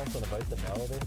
something about the melody.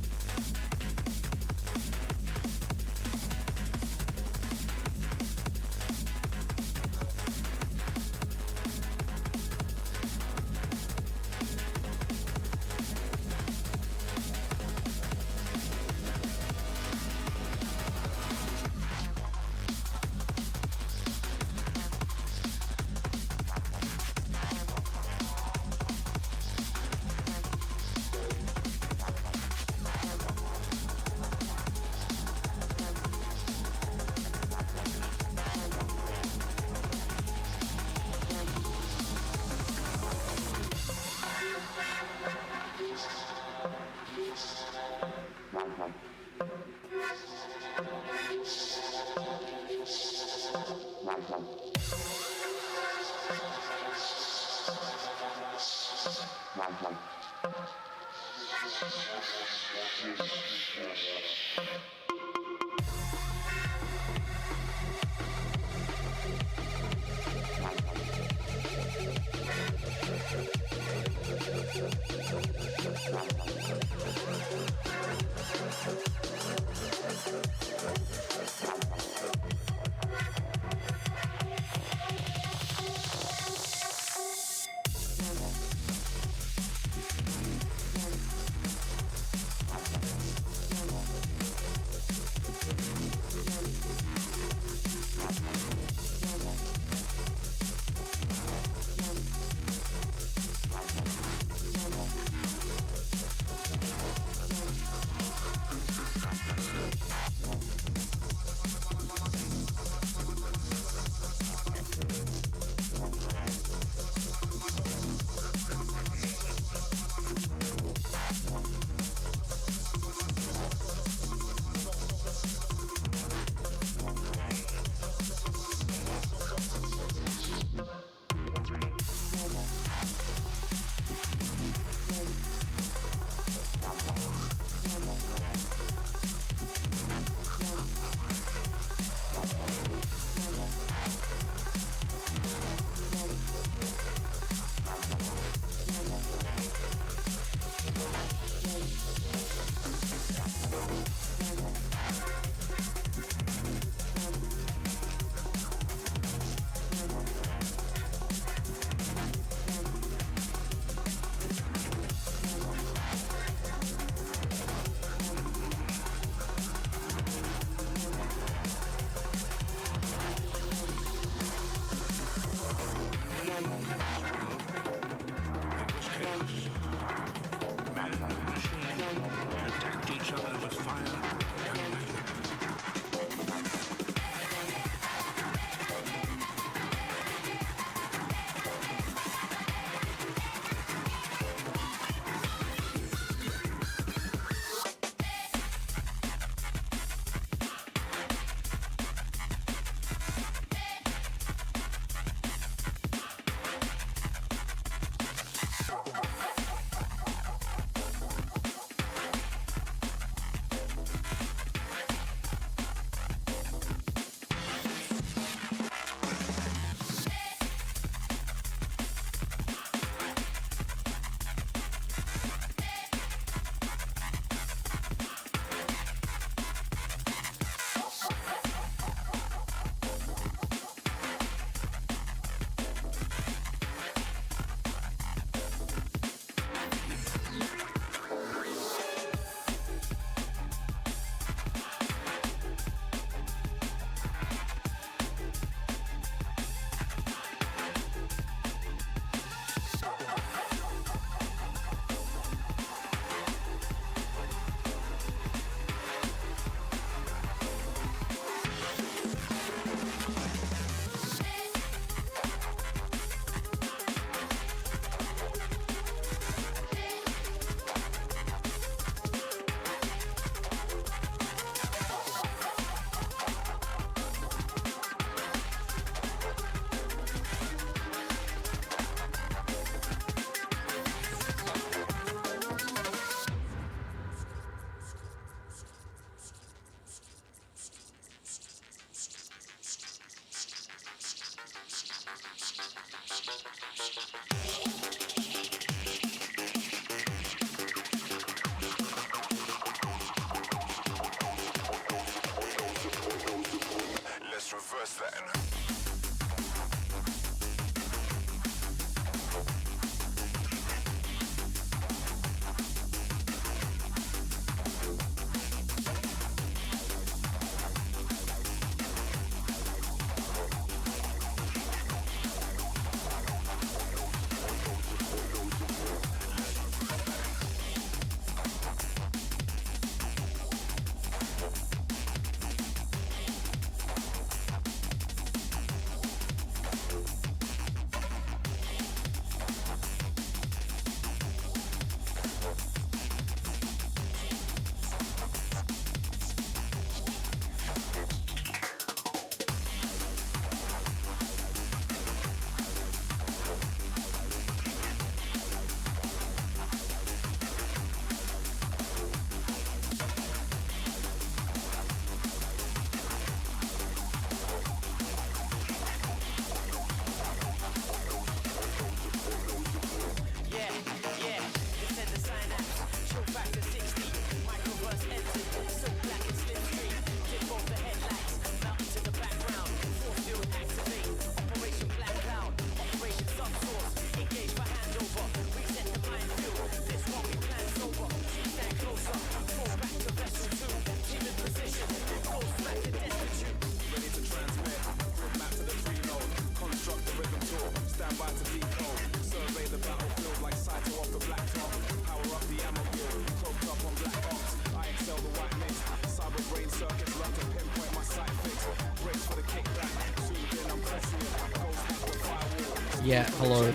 Yeah, hello.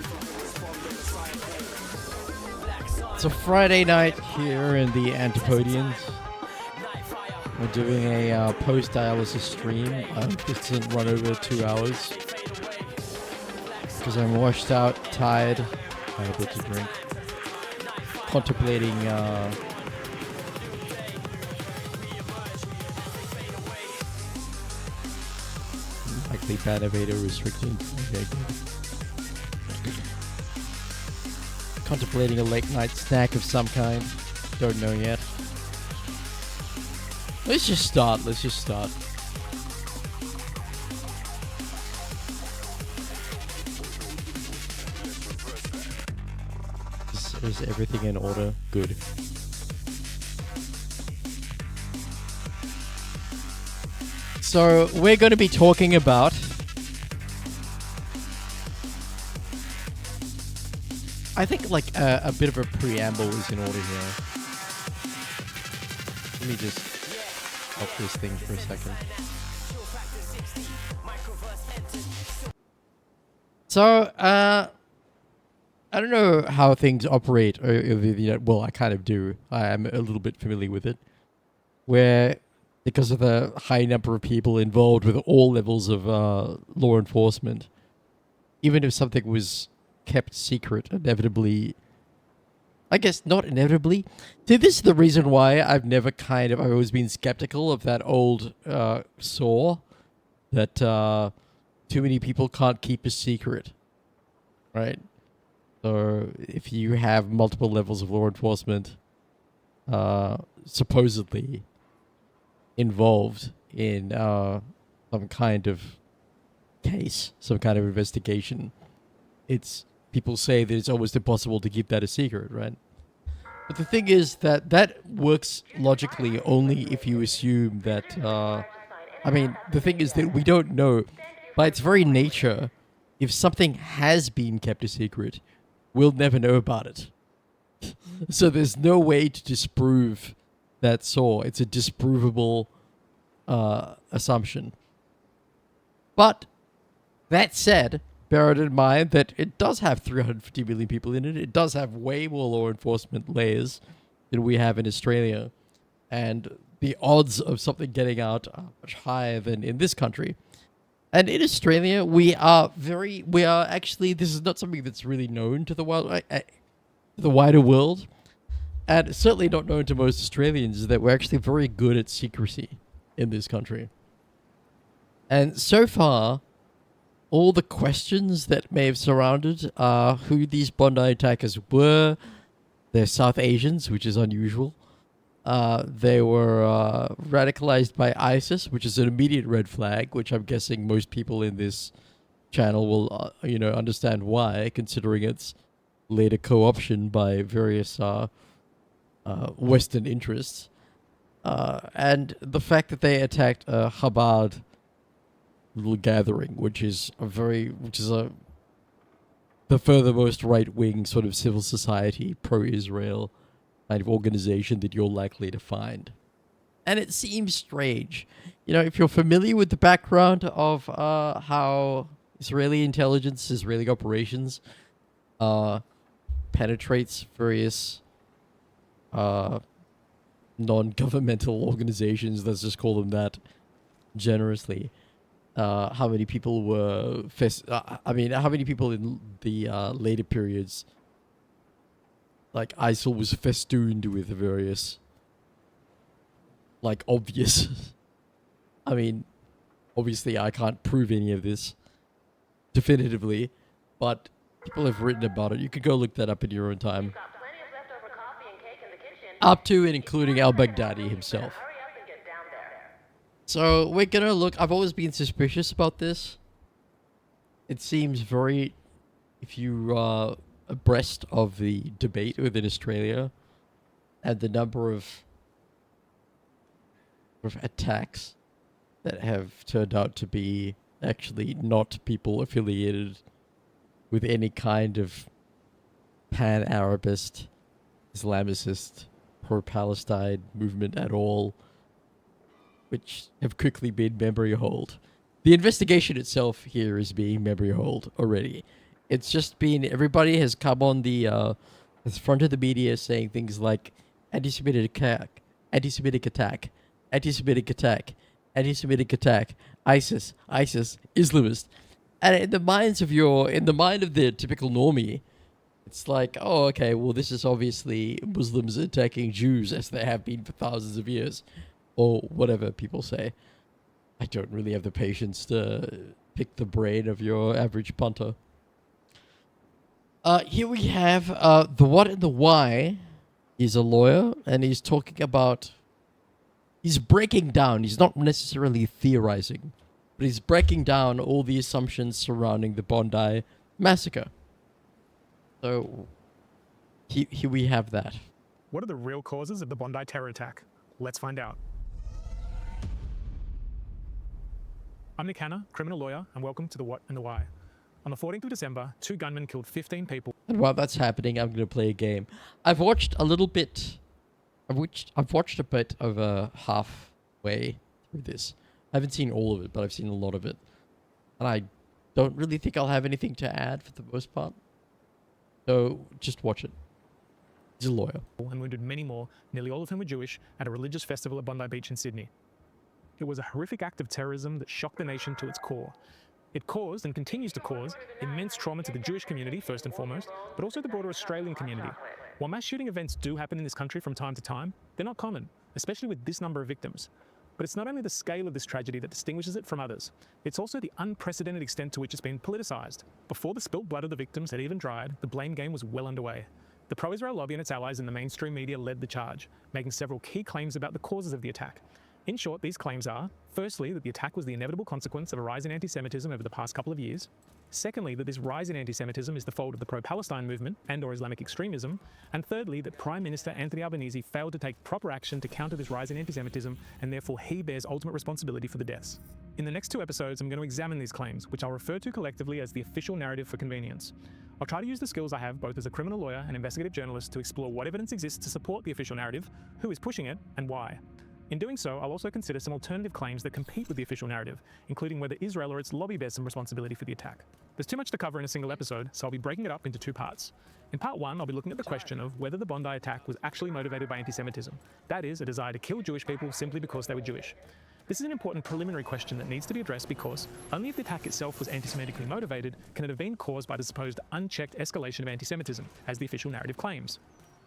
It's a Friday night here in the Antipodeans. We're doing a post-dialysis stream. It's run over 2 hours. Because I'm washed out, tired, I had a bit to drink. Contemplating likely bad evada restrictions. Okay, good. Contemplating a late night snack of some kind. Don't know yet. Let's just start. This is everything in order? Good. So we're going to be talking about I think like a bit of a preamble is in order here. Let me just help this thing for a second. So, I don't know how things operate. Well, I kind of do. I am a little bit familiar with it. Where, because of the high number of people involved with all levels of law enforcement, even if something was kept secret, inevitably, I guess not inevitably. See, this is the reason why I've always been skeptical of that old saw that too many people can't keep a secret, right? So if you have multiple levels of law enforcement supposedly involved in some kind of case, some kind of investigation, people say that it's almost impossible to keep that a secret, right? But the thing is that works logically only if you assume that, the thing is that we don't know, by its very nature, if something has been kept a secret, we'll never know about it. So there's no way to disprove that saw. It's a disprovable assumption. But that said, bear it in mind that it does have 350 million people in it. It does have way more law enforcement layers than we have in Australia. And the odds of something getting out are much higher than in this country. And in Australia, actually, this is not something that's really known to the wider world. And it's certainly not known to most Australians that we're actually very good at secrecy in this country. And so far, all the questions that may have surrounded who these Bondi attackers were, they're South Asians, which is unusual. They were radicalized by ISIS, which is an immediate red flag, which I'm guessing most people in this channel will, understand why, considering its later co-option by various Western interests. And the fact that they attacked a Chabad little gathering, which is the furthermost right-wing sort of civil society, pro-Israel kind of organization that you're likely to find. And it seems strange. If you're familiar with the background of how Israeli intelligence, Israeli operations penetrates various non-governmental organizations, let's just call them that generously. How many people were how many people in the later periods, like ISIL was festooned with various, like, obvious obviously I can't prove any of this definitively, but people have written about it. You could go look that up in your own time. Up to and including al-Baghdadi himself. So we're gonna look. I've always been suspicious about this. It seems very, if you are abreast of the debate within Australia and the number of attacks that have turned out to be actually not people affiliated with any kind of pan-Arabist, Islamicist, pro-Palestine movement at all, which have quickly been memory hold. The investigation itself here is being memory hold already. It's just been, everybody has come on the front of the media saying things like anti-Semitic attack, anti-Semitic attack, anti-Semitic attack, anti-Semitic attack, ISIS, Islamist. And in the mind of the typical normie, it's like, oh, okay, well, this is obviously Muslims attacking Jews, as they have been for thousands of years. Or whatever people say. I don't really have the patience to pick the brain of your average punter. Here we have the what and the why. He's a lawyer, and he's talking about... He's breaking down. He's not necessarily theorizing, but he's breaking down all the assumptions surrounding the Bondi massacre. So, here we have that. What are the real causes of the Bondi terror attack? Let's find out. I'm Nick Hanna, criminal lawyer, and welcome to The What and the Why. On the 14th of December, 2 gunmen killed 15 people. And while that's happening, I'm going to play a game. I've watched a bit over halfway through this. I haven't seen all of it, but I've seen a lot of it. And I don't really think I'll have anything to add for the most part. So just watch it. He's a lawyer. And wounded many more, nearly all of whom were Jewish, at a religious festival at Bondi Beach in Sydney. It was a horrific act of terrorism that shocked the nation to its core. It caused, and continues to cause, immense trauma to the Jewish community, first and foremost, but also the broader Australian community. While mass shooting events do happen in this country from time to time, they're not common, especially with this number of victims. But it's not only the scale of this tragedy that distinguishes it from others, it's also the unprecedented extent to which it's been politicised. Before the spilt blood of the victims had even dried, the blame game was well underway. The pro-Israel lobby and its allies in the mainstream media led the charge, making several key claims about the causes of the attack. In short, these claims are, firstly, that the attack was the inevitable consequence of a rise in anti-Semitism over the past couple of years. Secondly, that this rise in anti-Semitism is the fault of the pro-Palestine movement and/or Islamic extremism. And thirdly, that Prime Minister Anthony Albanese failed to take proper action to counter this rise in anti-Semitism, and therefore he bears ultimate responsibility for the deaths. In the next 2 episodes, I'm going to examine these claims, which I'll refer to collectively as the official narrative for convenience. I'll try to use the skills I have both as a criminal lawyer and investigative journalist to explore what evidence exists to support the official narrative, who is pushing it, and why. In doing so, I'll also consider some alternative claims that compete with the official narrative, including whether Israel or its lobby bears some responsibility for the attack. There's too much to cover in a single episode, so I'll be breaking it up into 2 parts. In part 1, I'll be looking at the question of whether the Bondi attack was actually motivated by anti-Semitism. That is, a desire to kill Jewish people simply because they were Jewish. This is an important preliminary question that needs to be addressed because only if the attack itself was anti-Semitically motivated can it have been caused by the supposed unchecked escalation of anti-Semitism, as the official narrative claims.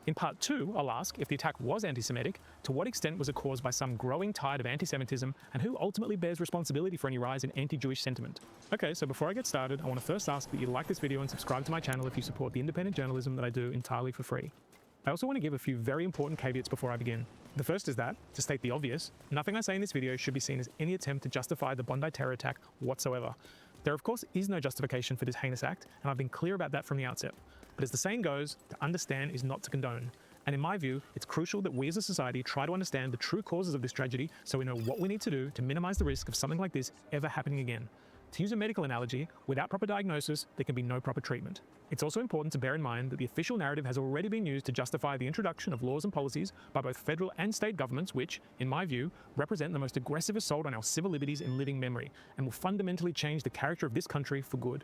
In part 2, I'll ask, if the attack was anti-Semitic, to what extent was it caused by some growing tide of anti-Semitism, and who ultimately bears responsibility for any rise in anti-Jewish sentiment? Okay, so before I get started, I want to first ask that you like this video and subscribe to my channel if you support the independent journalism that I do entirely for free. I also want to give a few very important caveats before I begin. The first is that, to state the obvious, nothing I say in this video should be seen as any attempt to justify the Bondi terror attack whatsoever. There of course is no justification for this heinous act, and I've been clear about that from the outset. But as the saying goes, to understand is not to condone. And in my view, it's crucial that we as a society try to understand the true causes of this tragedy so we know what we need to do to minimize the risk of something like this ever happening again. To use a medical analogy, without proper diagnosis, there can be no proper treatment. It's also important to bear in mind that the official narrative has already been used to justify the introduction of laws and policies by both federal and state governments which, in my view, represent the most aggressive assault on our civil liberties in living memory and will fundamentally change the character of this country for good.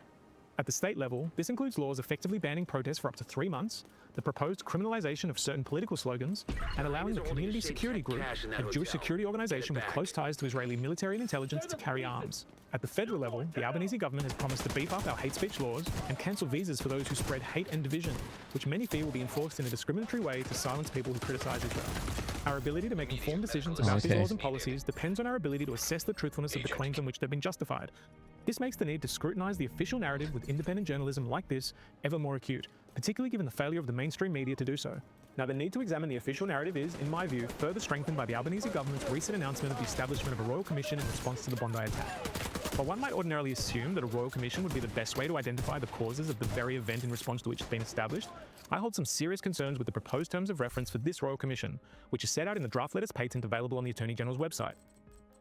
At the state level, this includes laws effectively banning protests for up to 3 months, the proposed criminalization of certain political slogans, and allowing the Community Security Group, a Jewish security organization with close ties to Israeli military and intelligence, to carry arms. At the federal level, the Albanese government has promised to beef up our hate speech laws and cancel visas for those who spread hate and division, which many fear will be enforced in a discriminatory way to silence people who criticize Israel. Our ability to make informed decisions about these laws and policies depends on our ability to assess the truthfulness of the claims on which they've been justified. This makes the need to scrutinize the official narrative with independent journalism like this ever more acute, particularly given the failure of the mainstream media to do so. Now, the need to examine the official narrative is, in my view, further strengthened by the Albanese government's recent announcement of the establishment of a royal commission in response to the Bondi attack. While one might ordinarily assume that a royal commission would be the best way to identify the causes of the very event in response to which it's been established, I hold some serious concerns with the proposed terms of reference for this royal commission, which is set out in the draft letters patent available on the Attorney General's website.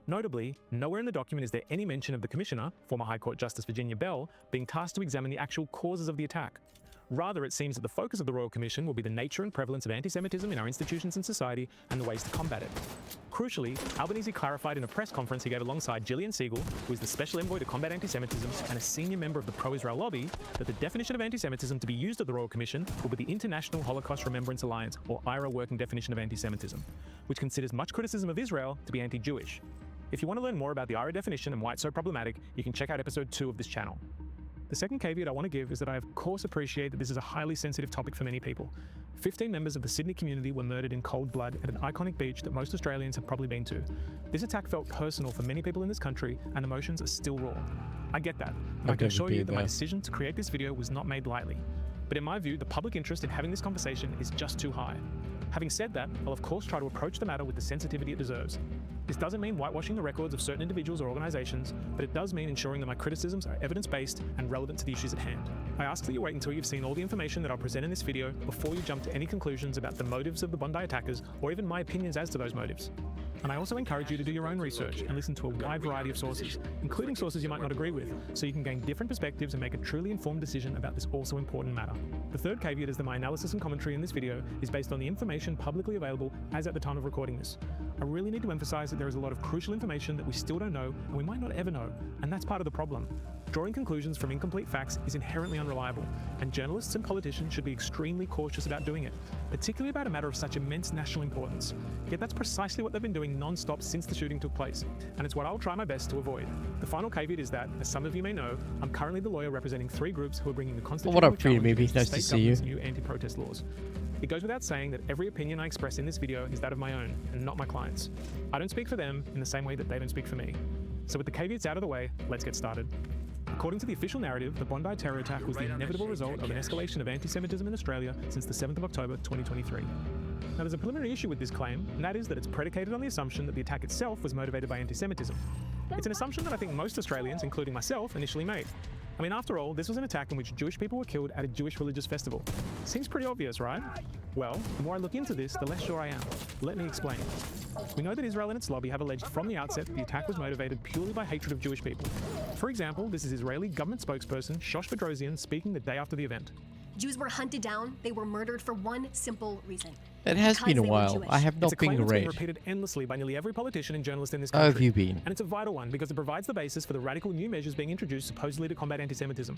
Notably, nowhere in the document is there any mention of the Commissioner, former High Court Justice Virginia Bell, being tasked to examine the actual causes of the attack. Rather, it seems that the focus of the Royal Commission will be the nature and prevalence of anti-Semitism in our institutions and society and the ways to combat it. Crucially, Albanese clarified in a press conference he gave alongside Gillian Siegel, who is the Special Envoy to Combat Anti-Semitism and a senior member of the pro-Israel lobby, that the definition of anti-Semitism to be used at the Royal Commission will be the International Holocaust Remembrance Alliance, or IRA working definition of anti-Semitism, which considers much criticism of Israel to be anti-Jewish. If you want to learn more about the IRA definition and why it's so problematic, you can check out episode 2 of this channel. The second caveat I want to give is that I of course appreciate that this is a highly sensitive topic for many people. 15 members of the Sydney community were murdered in cold blood at an iconic beach that most Australians have probably been to. This attack felt personal for many people in this country, and emotions are still raw. I get that, and I can assure you that my decision to create this video was not made lightly. But in my view, the public interest in having this conversation is just too high. Having said that, I'll of course try to approach the matter with the sensitivity it deserves. This doesn't mean whitewashing the records of certain individuals or organizations, but it does mean ensuring that my criticisms are evidence-based and relevant to the issues at hand. I ask that you wait until you've seen all the information that I'll present in this video before you jump to any conclusions about the motives of the Bondi attackers or even my opinions as to those motives. And I also encourage you to do your own research and listen to a wide variety of sources, including sources you might not agree with, so you can gain different perspectives and make a truly informed decision about this also important matter. The third caveat is that my analysis and commentary in this video is based on the information publicly available as at the time of recording this. I really need to emphasize that there is a lot of crucial information that we still don't know and we might not ever know, and that's part of the problem. Drawing conclusions from incomplete facts is inherently unreliable, and journalists and politicians should be extremely cautious about doing it, particularly about a matter of such immense national importance. Yet that's precisely what they've been doing non-stop since the shooting took place, and it's what I'll try my best to avoid. The final caveat is that, as some of you may know, I'm currently the lawyer representing 3 groups who are bringing the constitutional challenge against the state government's new anti-protest laws. It goes without saying that every opinion I express in this video is that of my own, and not my clients. I don't speak for them in the same way that they don't speak for me. So with the caveats out of the way, let's get started. According to the official narrative, the Bondi terror attack was the inevitable result of an escalation of anti-Semitism in Australia since the 7th of October 2023. Now, there's a preliminary issue with this claim, and that is that it's predicated on the assumption that the attack itself was motivated by anti-Semitism. It's an assumption that I think most Australians, including myself, initially made. I mean, after all, this was an attack in which Jewish people were killed at a Jewish religious festival. Seems pretty obvious, right? Well, the more I look into this, the less sure I am. Let me explain. We know that Israel and its lobby have alleged from the outset that the attack was motivated purely by hatred of Jewish people. For example, this is Israeli government spokesperson Shosh Bedrosian speaking the day after the event. Jews were hunted down, they were murdered for one simple reason. It has been a while. I have not been been read. repeated endlessly by nearly every politician and journalist in this How country. have you been? And it's a vital one because it provides the basis for the radical new measures being introduced supposedly to combat anti-Semitism.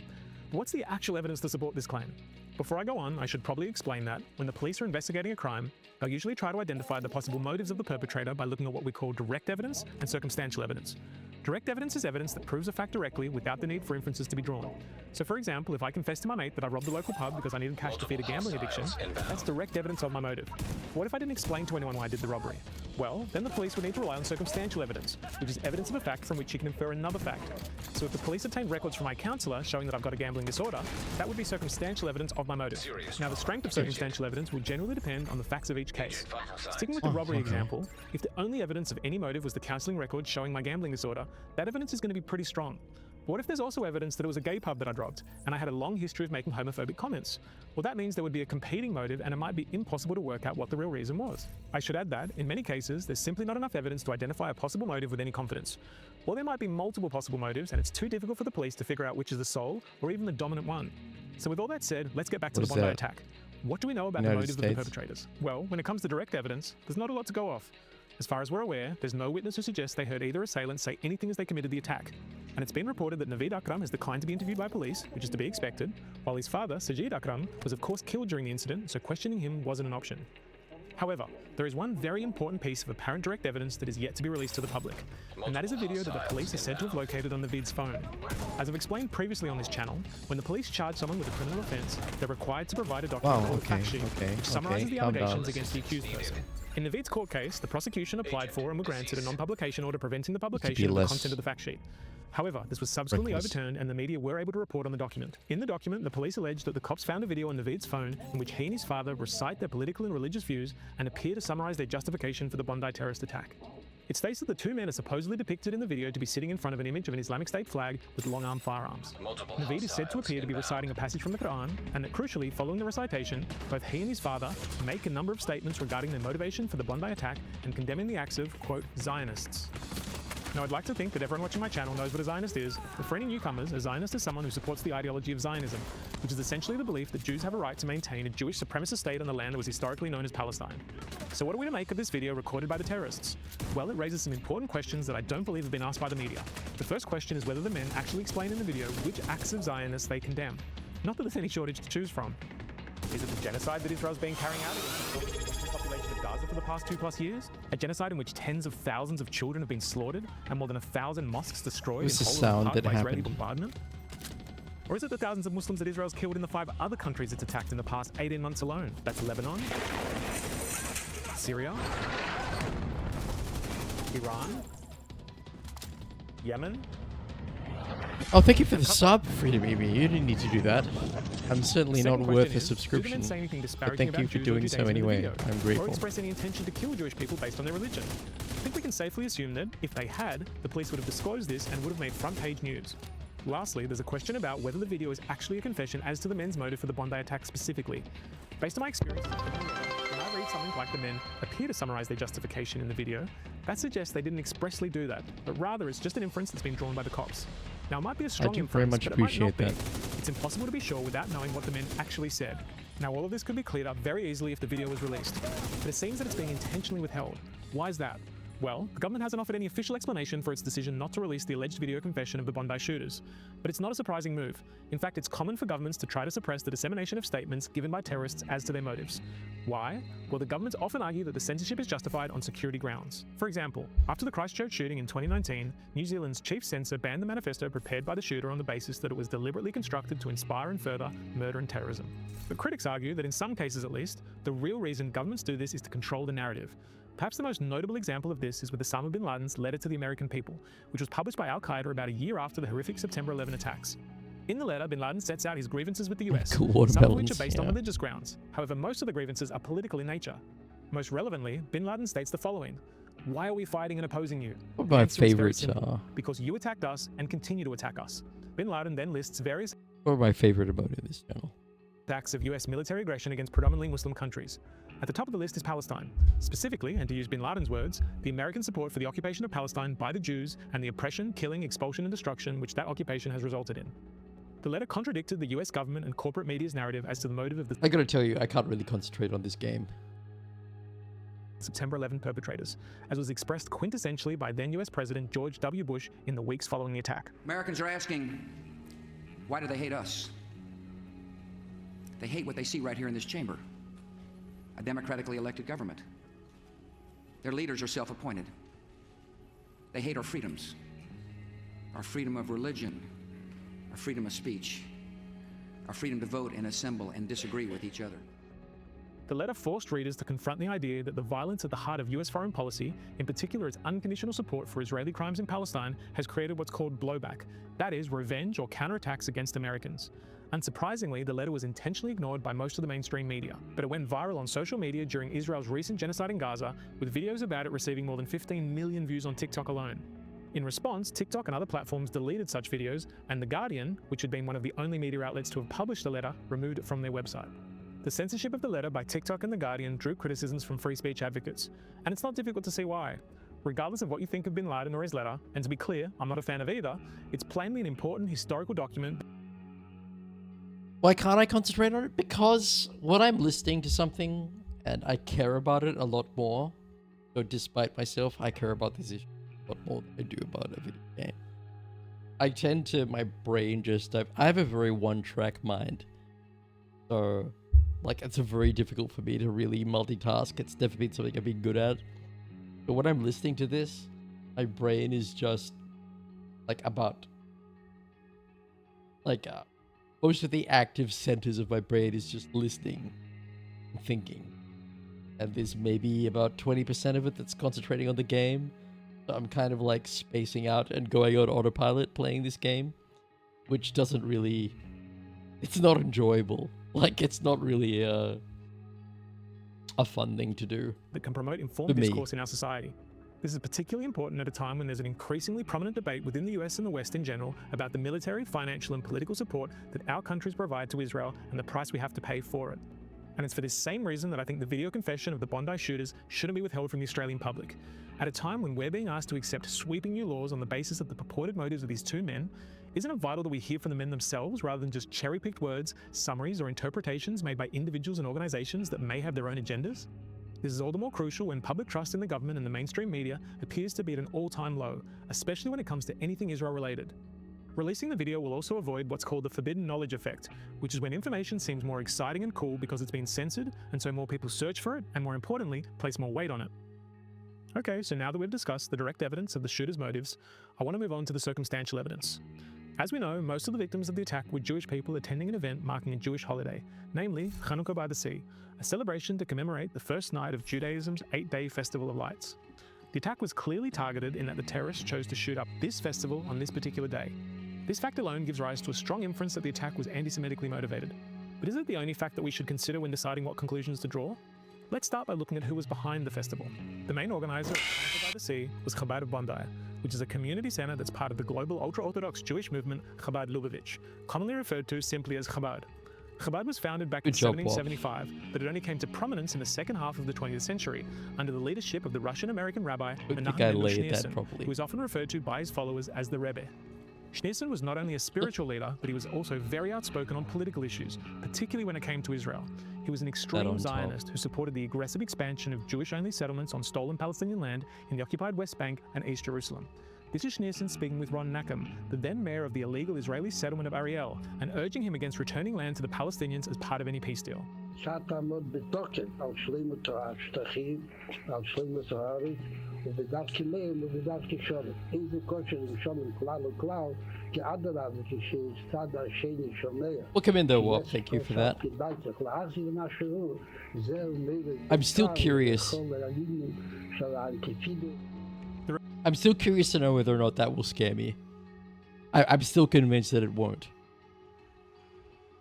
But what's the actual evidence to support this claim? Before I go on, I should probably explain that when the police are investigating a crime, they'll usually try to identify the possible motives of the perpetrator by looking at what we call direct evidence and circumstantial evidence. Direct evidence is evidence that proves a fact directly without the need for inferences to be drawn. So for example, if I confess to my mate that I robbed the local pub because I needed cash to feed a gambling addiction, that's direct evidence of my motive. What if I didn't explain to anyone why I did the robbery? Well, then the police would need to rely on circumstantial evidence, which is evidence of a fact from which you can infer another fact. So if the police obtained records from my counsellor showing that I've got a gambling disorder, that would be circumstantial evidence of my motive. Now, the strength of circumstantial evidence will generally depend on the facts of each case. Sticking with the robbery example, if the only evidence of any motive was the counselling record showing my gambling disorder, that evidence is going to be pretty strong. But what if there's also evidence that it was a gay pub that I robbed, and I had a long history of making homophobic comments? Well, that means there would be a competing motive, and it might be impossible to work out what the real reason was. I should add that, in many cases, there's simply not enough evidence to identify a possible motive with any confidence. Or there might be multiple possible motives, and it's too difficult for the police to figure out which is the sole, or even the dominant one. So with all that said, let's get back to the Bondi attack. What do we know about the motives of the perpetrators? Well, when it comes to direct evidence, there's not a lot to go off. As far as we're aware, there's no witness who suggests they heard either assailant say anything as they committed the attack. And it's been reported that Naveed Akram has declined to be interviewed by police, which is to be expected, while his father, Sajid Akram, was of course killed during the incident, so questioning him wasn't an option. However, there is one very important piece of apparent direct evidence that is yet to be released to the public, and that is a video that the police are said to have located on Naveed's phone. As I've explained previously on this channel, when the police charge someone with a criminal offence, they're required to provide a document called a fact sheet, which summarises the allegations against the accused person. In Naveed's court case, the prosecution applied for and were granted a non-publication order preventing the publication of the content of the fact sheet. However, this was subsequently overturned and the media were able to report on the document. In the document, the police alleged that the cops found a video on Naveed's phone in which he and his father recite their political and religious views and appear to summarize their justification for the Bondi terrorist attack. It states that the two men are supposedly depicted in the video to be sitting in front of an image of an Islamic State flag with long-arm firearms. Naveed is said to appear to be reciting a passage from the Quran, and that crucially, following the recitation, both he and his father make a number of statements regarding their motivation for the Bondi attack and condemning the acts of, quote, Zionists. Now, I'd like to think that everyone watching my channel knows what a Zionist is, but for any newcomers, a Zionist is someone who supports the ideology of Zionism, which is essentially the belief that Jews have a right to maintain a Jewish supremacist state on the land that was historically known as Palestine. So what are we to make of this video recorded by the terrorists? Well, it raises some important questions that I don't believe have been asked by the media. The first question is whether the men actually explain in the video which acts of Zionists they condemn. Not that there's any shortage to choose from. Is it the genocide that Israel's been carrying out against the population of Gaza for the past 2+ years? A genocide in which tens of thousands of children have been slaughtered and more than 1,000 mosques destroyed in whole or part by Israeli bombardment? Or is it the thousands of Muslims that Israel's killed in the 5 other countries it's attacked in the past 18 months alone? That's Lebanon, Syria, Iran, Yemen. Oh, thank you for the sub, Freedom Amy. You didn't need to do that. I'm certainly not worth a subscription, but thank you for doing so anyway. I'm grateful. Or express any intention to kill Jewish people based on their religion. I think we can safely assume that, if they had, the police would have disclosed this and would have made front-page news. Lastly, there's a question about whether the video is actually a confession as to the men's motive for the Bondi attack specifically. Based on my experience, when I read something like the men appear to summarize their justification in the video, that suggests they didn't expressly do that, but rather it's just an inference that's been drawn by the cops. Now, it might be a strong inference, but it might not be. It's impossible to be sure without knowing what the men actually said. Now, all of this could be cleared up very easily if the video was released, but it seems that it's being intentionally withheld. Why is that? Well, the government hasn't offered any official explanation for its decision not to release the alleged video confession of the Bondi shooters. But it's not a surprising move. In fact, it's common for governments to try to suppress the dissemination of statements given by terrorists as to their motives. Why? Well, the governments often argue that the censorship is justified on security grounds. For example, after the Christchurch shooting in 2019, New Zealand's chief censor banned the manifesto prepared by the shooter on the basis that it was deliberately constructed to inspire and further murder and terrorism. But critics argue that in some cases at least, the real reason governments do this is to control the narrative. Perhaps the most notable example of this is with Osama bin Laden's letter to the American people, which was published by Al-Qaeda about a year after the horrific September 11 attacks. In the letter, bin Laden sets out his grievances with the US, some of which are based on religious grounds. However, most of the grievances are political in nature. Most relevantly, bin Laden states the following: "Why are we fighting and opposing you?" What my favorites are. Because you attacked us and continue to attack us. Bin Laden then lists various my favorite about this channel. acts of US military aggression against predominantly Muslim countries. At the top of the list is Palestine. Specifically, and to use bin Laden's words, the American support for the occupation of Palestine by the Jews and the oppression, killing, expulsion and destruction which that occupation has resulted in. The letter contradicted the US government and corporate media's narrative as to the motive of the I gotta tell you, I can't really concentrate on this game. September 11 perpetrators, as was expressed quintessentially by then US President George W. Bush in the weeks following the attack. Americans are asking, why do they hate us? They hate what they see right here in this chamber. A democratically elected government. Their leaders are self-appointed. They hate our freedoms. Our freedom of religion, our freedom of speech, our freedom to vote and assemble and disagree with each other. The letter forced readers to confront the idea that the violence at the heart of US foreign policy, in particular its unconditional support for Israeli crimes in Palestine, has created what's called blowback, that is, revenge or counterattacks against Americans. Unsurprisingly, the letter was intentionally ignored by most of the mainstream media, but it went viral on social media during Israel's recent genocide in Gaza, with videos about it receiving more than 15 million views on TikTok alone. In response, TikTok and other platforms deleted such videos, and The Guardian, which had been one of the only media outlets to have published the letter, removed it from their website. The censorship of the letter by TikTok and The Guardian drew criticisms from free speech advocates, and it's not difficult to see why. Regardless of what you think of bin Laden or his letter, and to be clear, I'm not a fan of either, it's plainly an important historical document. Why can't I concentrate on it? Because when I'm listening to something and I care about it a lot more, so despite myself, I care about this issue a lot more than I do about a video game. I tend to, my brain just, I have a very one-track mind. So, like, it's very difficult for me to really multitask. It's never been something I've been good at. But when I'm listening to this, my brain is just, like, about, like, most of the active centers of my brain is just listening and thinking. And there's maybe about 20% of it that's concentrating on the game. So I'm kind of like spacing out and going on autopilot playing this game, which doesn't really, it's not enjoyable. Like, it's not really a fun thing to do. That can promote informed discourse in our society. This is particularly important at a time when there's an increasingly prominent debate within the US and the West in general about the military, financial, and political support that our countries provide to Israel and the price we have to pay for it. And it's for this same reason that I think the video confession of the Bondi shooters shouldn't be withheld from the Australian public. At a time when we're being asked to accept sweeping new laws on the basis of the purported motives of these two men, isn't it vital that we hear from the men themselves rather than just cherry-picked words, summaries, or interpretations made by individuals and organizations that may have their own agendas? This is all the more crucial when public trust in the government and the mainstream media appears to be at an all-time low, especially when it comes to anything Israel-related. Releasing the video will also avoid what's called the forbidden knowledge effect, which is when information seems more exciting and cool because it's been censored, and so more people search for it, and more importantly, place more weight on it. Okay, so now that we've discussed the direct evidence of the shooter's motives, I want to move on to the circumstantial evidence. As we know, most of the victims of the attack were Jewish people attending an event marking a Jewish holiday, namely Chanukah by the Sea, a celebration to commemorate the first night of Judaism's 8-day Festival of Lights. The attack was clearly targeted in that the terrorists chose to shoot up this festival on this particular day. This fact alone gives rise to a strong inference that the attack was anti-Semitically motivated. But is it the only fact that we should consider when deciding what conclusions to draw? Let's start by looking at who was behind the festival. The main organizer of Chanukah by the Sea was Chabad of Bondi, which is a community center that's part of the global ultra-Orthodox Jewish movement Chabad Lubavitch, commonly referred to simply as Chabad. Chabad was founded back in 1775, but it only came to prominence in the second half of the 20th century under the leadership of the Russian-American rabbi Menachem Schneerson, who is often referred to by his followers as the Rebbe. Schneerson was not only a spiritual leader, but he was also very outspoken on political issues, particularly when it came to Israel. He was an extreme Zionist who supported the aggressive expansion of Jewish-only settlements on stolen Palestinian land in the occupied West Bank and East Jerusalem. This is Schneerson speaking with Ron Nachum, the then mayor of the illegal Israeli settlement of Ariel, and urging him against returning land to the Palestinians as part of any peace deal. Welcome in though, Wop. Thank you for that. I'm still curious. I'm still curious to know whether or not that will scare me. I'm still convinced that it won't.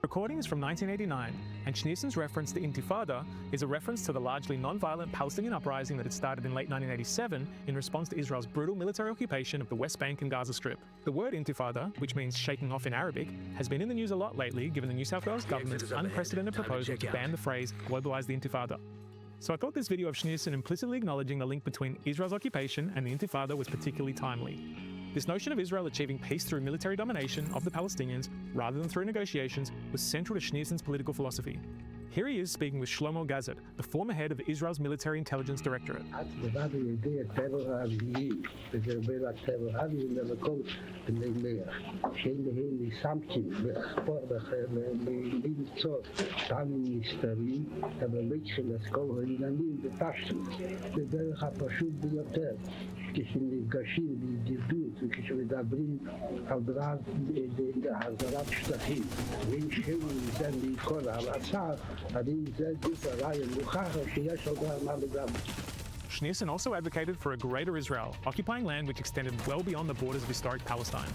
Recording is from 1989, and Schneerson's reference to Intifada is a reference to the largely non-violent Palestinian uprising that had started in late 1987 in response to Israel's brutal military occupation of the West Bank and Gaza Strip. The word Intifada, which means shaking off in Arabic, has been in the news a lot lately given the New South Wales government's unprecedented proposal to ban the phrase globalize the Intifada. So I thought this video of Schneerson implicitly acknowledging the link between Israel's occupation and the Intifada was particularly timely. This notion of Israel achieving peace through military domination of the Palestinians rather than through negotiations was central to Schneerson's political philosophy. Here he is speaking with Shlomo Gazet, the former head of Israel's Military Intelligence Directorate. kişinin gaşin bir dut kişinin dabrin abraz de hazarat shtahim min shem zan li kol al-asar hadin zan ray al-mukhar shiyash oda mal-dam. Schneerson also advocated for a greater Israel, occupying land which extended well beyond the borders of historic Palestine.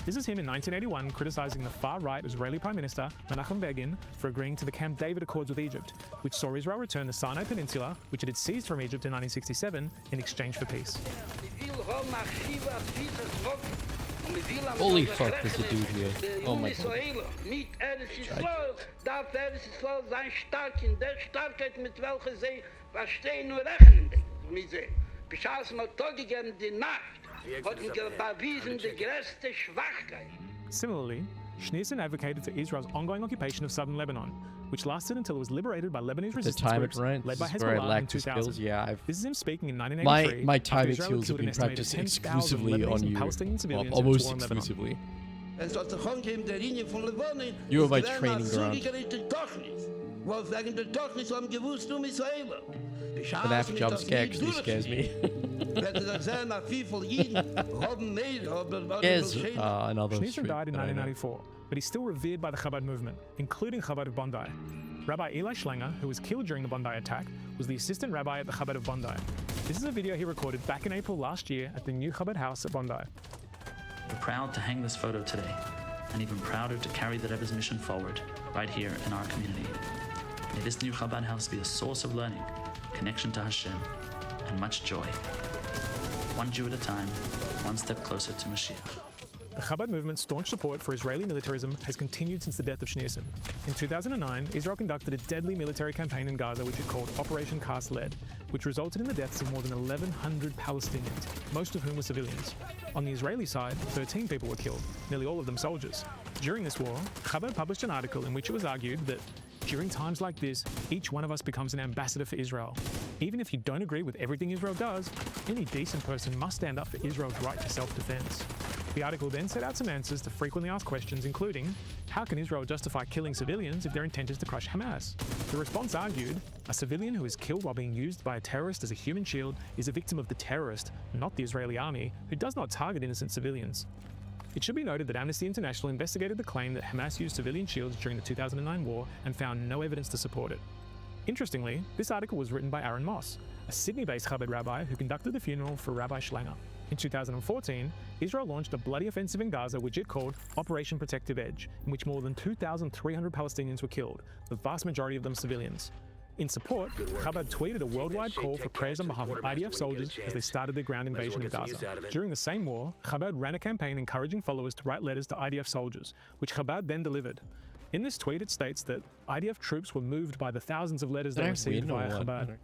This is him in 1981 criticizing the far-right Israeli Prime Minister Menachem Begin for agreeing to the Camp David Accords with Egypt, which saw Israel return the Sinai Peninsula, which it had seized from Egypt in 1967, in exchange for peace. Holy fuck, there's a dude here. Oh my god. Similarly, Schneerson advocated for Israel's ongoing occupation of southern Lebanon, which lasted until it was liberated by Lebanese The resistance time it groups ran, led by this is where I Hezbollah in lacked the 2000. skills. Yeah, This is him speaking in 1983. my after timing Israel skills have killed an been estimated practiced 10,000 exclusively Lebanese on and you. Palestinian civilians Well, in its almost war in Lebanon. exclusively. Es soll sich angeben, der Linie von Lebanon. You were my Es training wäre ground. zugerichtet doch nicht. Weil wegen der doch nicht haben gewusst, Israeler. The laugh jump scare actually scares me. Scares another Schneerson street died in that I know. 1994, but he's still revered by the Chabad movement, including Chabad of Bondi. Rabbi Eli Schlanger, who was killed during the Bondi attack, was the assistant rabbi at the Chabad of Bondi. This is a video he recorded back in April last year at the new Chabad house at Bondi. We're proud to hang this photo today, and even prouder to carry the Rebbe's mission forward, right here in our community. May this new Chabad house be a source of learning, connection to Hashem, and much joy. One Jew at a time, one step closer to Mashiach. The Chabad movement's staunch support for Israeli militarism has continued since the death of Schneerson. In 2009, Israel conducted a deadly military campaign in Gaza which it called Operation Cast Lead, which resulted in the deaths of more than 1,100 Palestinians, most of whom were civilians. On the Israeli side, 13 people were killed, nearly all of them soldiers. During this war, Chabad published an article in which it was argued that during times like this, each one of us becomes an ambassador for Israel. Even if you don't agree with everything Israel does, any decent person must stand up for Israel's right to self-defense. The article then set out some answers to frequently asked questions, including, how can Israel justify killing civilians if their intent is to crush Hamas? The response argued, a civilian who is killed while being used by a terrorist as a human shield is a victim of the terrorist, not the Israeli army, who does not target innocent civilians. It should be noted that Amnesty International investigated the claim that Hamas used civilian shields during the 2009 war and found no evidence to support it. Interestingly, this article was written by Aaron Moss, a Sydney-based Chabad rabbi who conducted the funeral for Rabbi Schlanger. In 2014, Israel launched a bloody offensive in Gaza which it called Operation Protective Edge, in which more than 2,300 Palestinians were killed, the vast majority of them civilians. In support, Chabad tweeted a worldwide call for prayers on behalf of IDF soldiers as they started their ground invasion of Gaza. During the same war, Chabad ran a campaign encouraging followers to write letters to IDF soldiers, which Chabad then delivered. In this tweet, it states that IDF troops were moved by the thousands of letters they received via Chabad.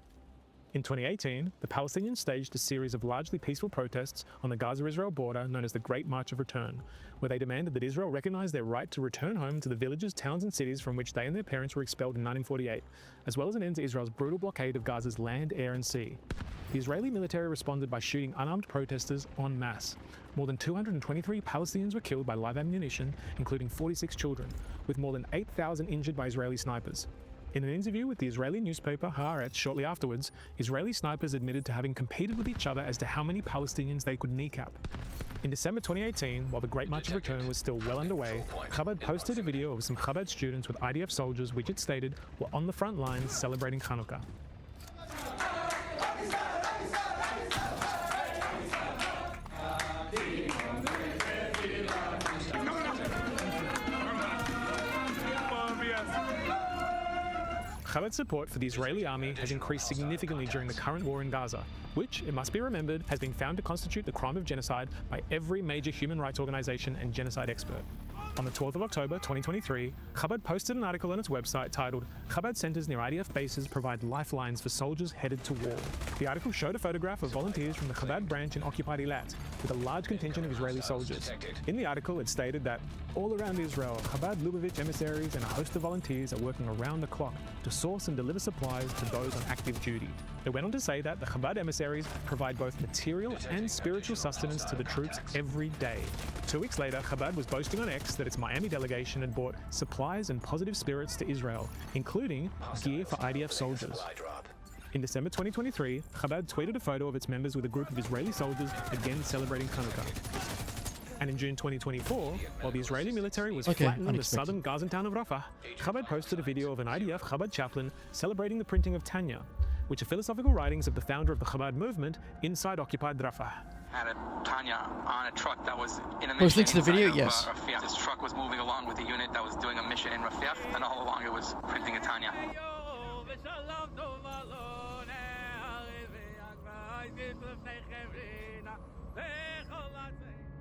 In 2018, the Palestinians staged a series of largely peaceful protests on the Gaza-Israel border known as the Great March of Return, where they demanded that Israel recognize their right to return home to the villages, towns and cities from which they and their parents were expelled in 1948, as well as an end to Israel's brutal blockade of Gaza's land, air and sea. The Israeli military responded by shooting unarmed protesters en masse. More than 223 Palestinians were killed by live ammunition, including 46 children, with more than 8,000 injured by Israeli snipers. In an interview with the Israeli newspaper Haaretz shortly afterwards, Israeli snipers admitted to having competed with each other as to how many Palestinians they could kneecap. In December 2018, while the Great March of Return was still well underway, Chabad posted a video of some Chabad students with IDF soldiers which it stated were on the front lines celebrating Hanukkah. Chabad's support for the Israeli army has increased significantly during the current war in Gaza, which, it must be remembered, has been found to constitute the crime of genocide by every major human rights organization and genocide expert. On the 12th of October 2023, Chabad posted an article on its website titled, Chabad centers near IDF bases provide lifelines for soldiers headed to war. The article showed a photograph of volunteers from the Chabad branch in occupied Eilat, with a large contingent of Israeli soldiers. In the article, it stated that all around Israel, Chabad Lubavitch emissaries and a host of volunteers are working around the clock to source and deliver supplies to those on active duty. They went on to say that the Chabad emissaries provide both material and spiritual sustenance to the troops every day. 2 weeks later, Chabad was boasting on X that its Miami delegation had brought supplies and positive spirits to Israel, including gear for IDF soldiers. In December 2023, Chabad tweeted a photo of its members with a group of Israeli soldiers again celebrating Hanukkah. And in June 2024, while the Israeli military was flattening the unexpected. southern Gazan town of Rafah, Chabad posted a video of an IDF Chabad chaplain celebrating the printing of Tanya, which are philosophical writings of the founder of the Chabad movement inside occupied Rafah. Had a Tanya on a truck that was in a Post mission link to the video, inside of, yes. Rafiah. This truck was moving along with a unit that was doing a mission in Rafiah, and all along it was printing a Tanya.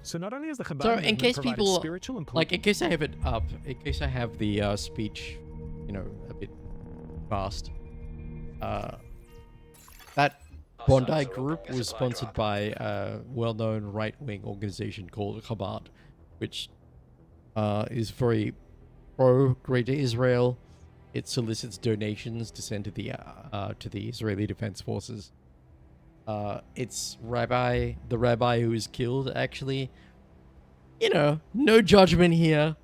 So not only is the Chabad So movement in case provided people, spiritual and like, in case I have it up, in case I have the speech, you know, a bit fast, that Bondi group was sponsored by a well-known right-wing organization called Chabad, which is very pro-Greater Israel. It solicits donations to send to the Israeli Defense Forces. It's the rabbi who was killed, actually. You know, no judgment here.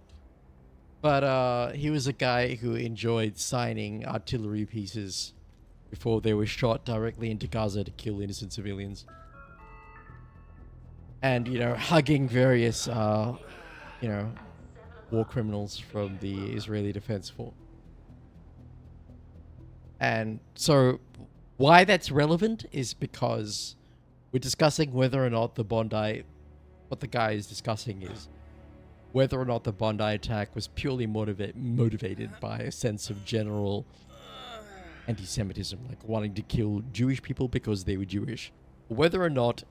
But he was a guy who enjoyed signing artillery pieces before they were shot directly into Gaza to kill innocent civilians. And, you know, hugging various, you know, war criminals from the Israeli Defense Force. And so why that's relevant is because we're discussing whether or not the Bondi, what the guy is discussing is whether or not the Bondi attack was purely motivated by a sense of general anti-Semitism, like wanting to kill Jewish people because they were Jewish, or whether or not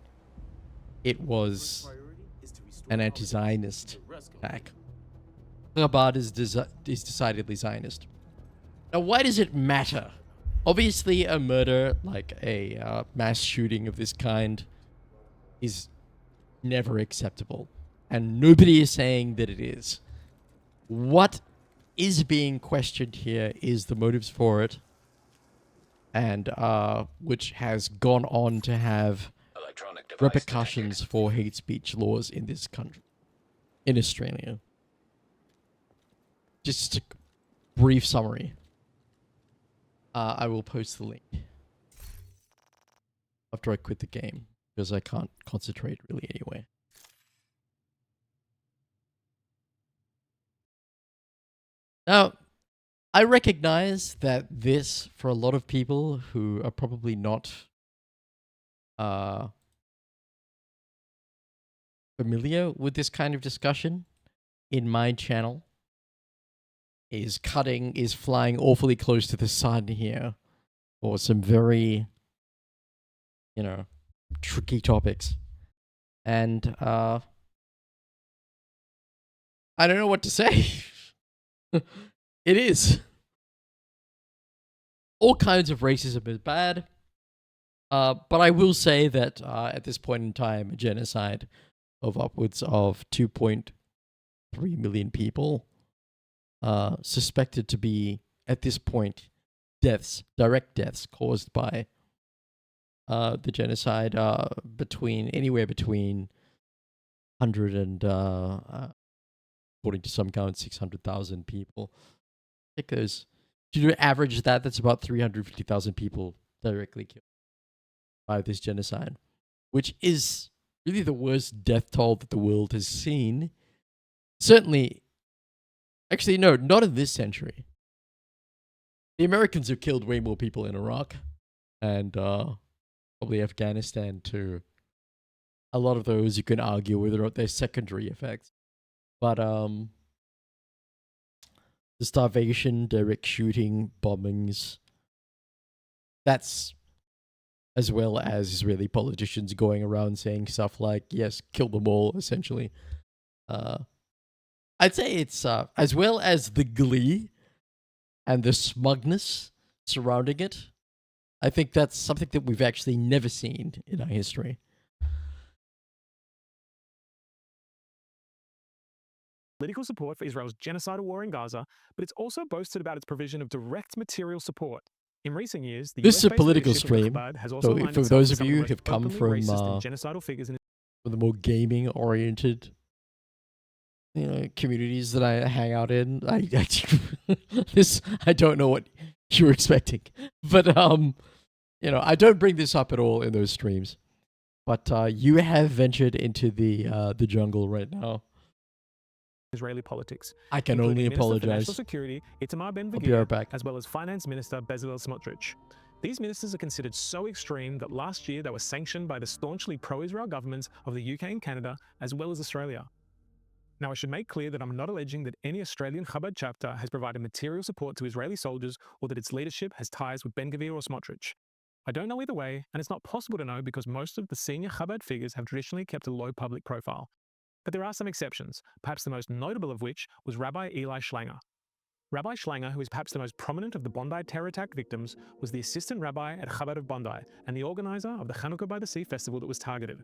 it was an anti-Zionist attack. Chabad is decidedly Zionist. Now, why does it matter? Obviously, a murder, like a mass shooting of this kind, is never acceptable. And nobody is saying that it is. What is being questioned here is the motives for it, and which has gone on to have repercussions for hate speech laws in this country, in Australia. Just a brief summary. I will post the link after I quit the game, because I can't concentrate really anyway. Now, I recognize that this, for a lot of people who are probably not familiar with this kind of discussion in my channel, is flying awfully close to the sun here for some very, you know, tricky topics. And I don't know what to say. It is. All kinds of racism is bad. But I will say that at this point in time, a genocide of upwards of 2.3 million people suspected to be, at this point, direct deaths caused by the genocide, anywhere between 100 and, according to some count, 600,000 people. I think if you average that, that's about 350,000 people directly killed by this genocide, which is really the worst death toll that the world has seen. Certainly, actually, no, not in this century. The Americans have killed way more people in Iraq and probably Afghanistan too. A lot of those you can argue whether or not they're secondary effects. But the starvation, direct shooting, bombings, that's as well as Israeli politicians going around saying stuff like, yes, kill them all, essentially. I'd say it's, as well as the glee and the smugness surrounding it, I think that's something that we've actually never seen in our history. Political support for Israel's genocidal war in Gaza, but it's also boasted about its provision of direct material support. In recent years, the This is a US-based political leadership of stream, Chabad has also so aligned for itself those with of some you the who most have come openly from racist and genocidal figures in the more gaming-oriented, you know, communities that I hang out in, I don't know what you were expecting, but you know, I don't bring this up at all in those streams, but you have ventured into the jungle right now. Israeli politics. I can including only Minister for National apologize. Security Itamar I'll be Ben-Gvir, right back. as well as Finance Minister Bezalel Smotrich. These ministers are considered so extreme that last year they were sanctioned by the staunchly pro-Israel governments of the UK and Canada, as well as Australia. Now, I should make clear that I'm not alleging that any Australian Chabad chapter has provided material support to Israeli soldiers or that its leadership has ties with Ben-Gvir or Smotrich. I don't know either way, and it's not possible to know because most of the senior Chabad figures have traditionally kept a low public profile. But there are some exceptions, perhaps the most notable of which was Rabbi Eli Schlanger. Rabbi Schlanger, who is perhaps the most prominent of the Bondi terror attack victims, was the assistant rabbi at Chabad of Bondi and the organizer of the Chanukah by the Sea festival that was targeted.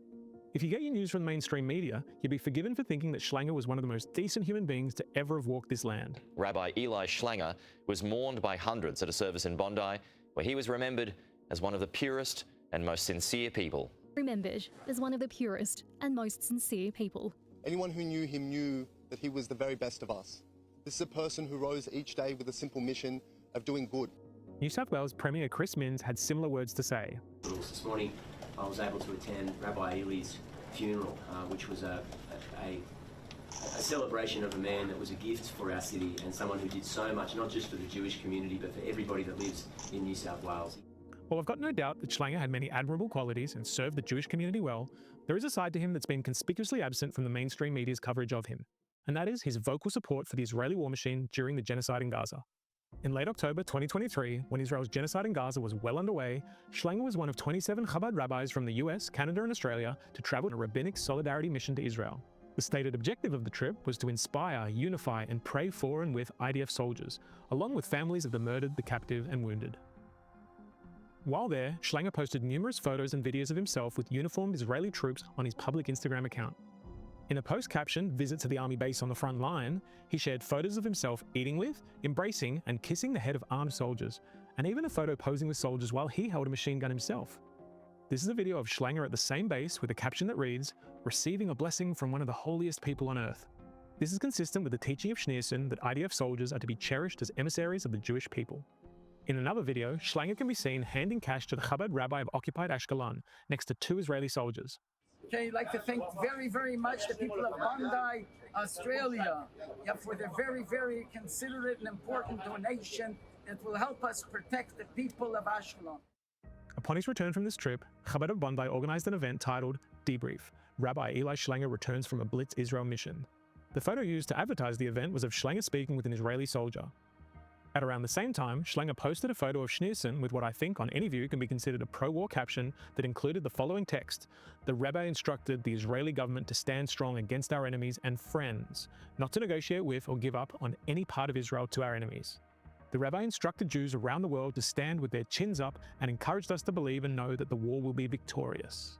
If you get your news from mainstream media, you'd be forgiven for thinking that Schlanger was one of the most decent human beings to ever have walked this land. Rabbi Eli Schlanger was mourned by hundreds at a service in Bondi, where he was remembered as one of the purest and most sincere people. Remembered as one of the purest and most sincere people. Anyone who knew him knew that he was the very best of us. This is a person who rose each day with a simple mission of doing good. New South Wales Premier Chris Minns had similar words to say. This morning I was able to attend Rabbi Eli's funeral, which was a celebration of a man that was a gift for our city and someone who did so much, not just for the Jewish community, but for everybody that lives in New South Wales. While I've got no doubt that Schlanger had many admirable qualities and served the Jewish community well, there is a side to him that's been conspicuously absent from the mainstream media's coverage of him, and that is his vocal support for the Israeli war machine during the genocide in Gaza. In late October 2023, when Israel's genocide in Gaza was well underway, Schlanger was one of 27 Chabad rabbis from the US, Canada and Australia to travel on a rabbinic solidarity mission to Israel. The stated objective of the trip was to inspire, unify and pray for and with IDF soldiers, along with families of the murdered, the captive and wounded. While there, Schlanger posted numerous photos and videos of himself with uniformed Israeli troops on his public Instagram account. In a post captioned visit to the army base on the front line, he shared photos of himself eating with, embracing, and kissing the head of armed soldiers, and even a photo posing with soldiers while he held a machine gun himself. This is a video of Schlanger at the same base with a caption that reads, "Receiving a blessing from one of the holiest people on earth." This is consistent with the teaching of Schneerson that IDF soldiers are to be cherished as emissaries of the Jewish people. In another video, Schlanger can be seen handing cash to the Chabad rabbi of occupied Ashkelon, next to 2 Israeli soldiers. Okay, I'd like to thank very, very much the people of Bondi, Australia, for their very, very considerate and important donation that will help us protect the people of Ashkelon. Upon his return from this trip, Chabad of Bondi organized an event titled Debrief, Rabbi Eli Schlanger Returns from a Blitz Israel Mission. The photo used to advertise the event was of Schlanger speaking with an Israeli soldier. At around the same time, Schlanger posted a photo of Schneerson with what I think on any view can be considered a pro-war caption that included the following text: "The Rebbe instructed the Israeli government to stand strong against our enemies and friends, not to negotiate with or give up on any part of Israel to our enemies. The Rebbe instructed Jews around the world to stand with their chins up and encouraged us to believe and know that the war will be victorious."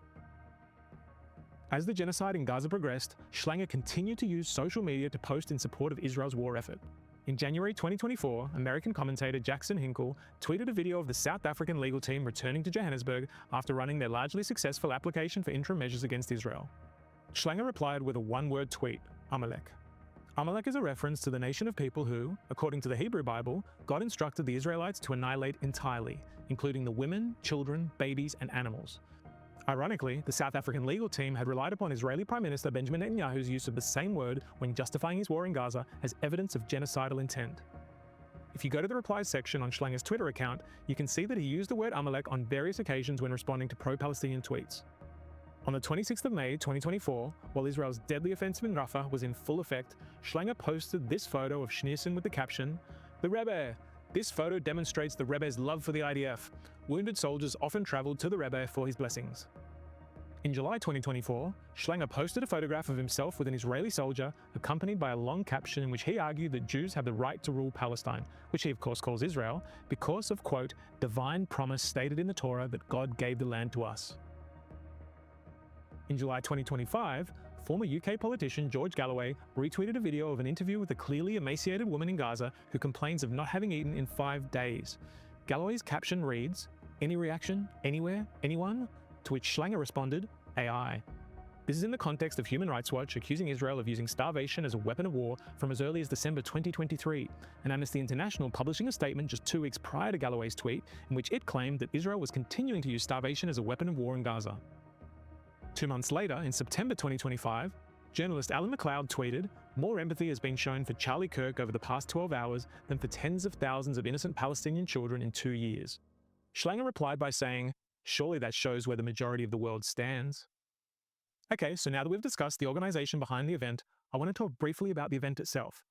As the genocide in Gaza progressed, Schlanger continued to use social media to post in support of Israel's war effort. In January 2024, American commentator Jackson Hinkle tweeted a video of the South African legal team returning to Johannesburg after running their largely successful application for interim measures against Israel. Schlanger replied with a one-word tweet, Amalek. Amalek is a reference to the nation of people who, according to the Hebrew Bible, God instructed the Israelites to annihilate entirely, including the women, children, babies, and animals. Ironically, the South African legal team had relied upon Israeli Prime Minister Benjamin Netanyahu's use of the same word when justifying his war in Gaza as evidence of genocidal intent. If you go to the replies section on Schlanger's Twitter account, you can see that he used the word Amalek on various occasions when responding to pro-Palestinian tweets. On the 26th of May 2024, while Israel's deadly offensive in Rafah was in full effect, Schlanger posted this photo of Schneerson with the caption, "The Rebbe. This photo demonstrates the Rebbe's love for the IDF. Wounded soldiers often traveled to the Rebbe for his blessings." In July 2024, Schlanger posted a photograph of himself with an Israeli soldier, accompanied by a long caption in which he argued that Jews have the right to rule Palestine, which he of course calls Israel, because of, quote, divine promise stated in the Torah that God gave the land to us. In July 2025, former UK politician George Galloway retweeted a video of an interview with a clearly emaciated woman in Gaza who complains of not having eaten in 5 days. Galloway's caption reads, "Any reaction? Anywhere? Anyone?" To which Schlanger responded, "AI." This is in the context of Human Rights Watch accusing Israel of using starvation as a weapon of war from as early as December 2023, and Amnesty International publishing a statement just 2 weeks prior to Galloway's tweet in which it claimed that Israel was continuing to use starvation as a weapon of war in Gaza. 2 months later, in September 2025, journalist Alan McLeod tweeted, "More empathy has been shown for Charlie Kirk over the past 12 hours than for tens of thousands of innocent Palestinian children in 2 years." Schlanger replied by saying, "Surely that shows where the majority of the world stands." Okay, so now that we've discussed the organization behind the event, I want to talk briefly about the event itself.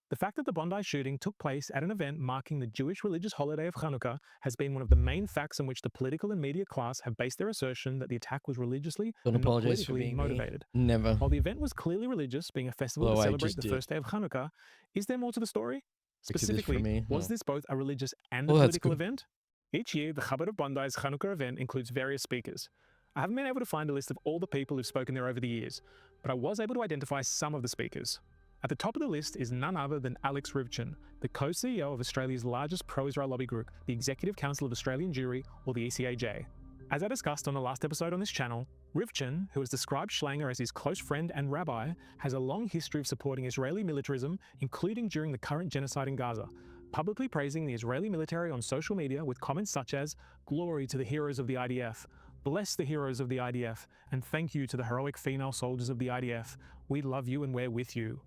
The fact that the Bondi shooting took place at an event marking the Jewish religious holiday of Hanukkah has been one of the main facts on which the political and media class have based their assertion that the attack was religiously Don't and not apologize for politically being motivated. me. Never. While the event was clearly religious, being a festival Although to I celebrate just the did. first day of Hanukkah, is there more to the story? Picture this for Specifically, me. was No. this both a religious and a Oh, that's political good. event? Each year, the Chabad of Bondi's Hanukkah event includes various speakers. I haven't been able to find a list of all the people who've spoken there over the years, but I was able to identify some of the speakers. At the top of the list is none other than Alex Rivchin, the co-CEO of Australia's largest pro-Israel lobby group, the Executive Council of Australian Jewry, or the ECAJ. As I discussed on the last episode on this channel, Rivchin, who has described Schlanger as his close friend and rabbi, has a long history of supporting Israeli militarism, including during the current genocide in Gaza, publicly praising the Israeli military on social media with comments such as, "Glory to the heroes of the IDF," "Bless the heroes of the IDF," and "Thank you to the heroic female soldiers of the IDF. We love you and we're with you."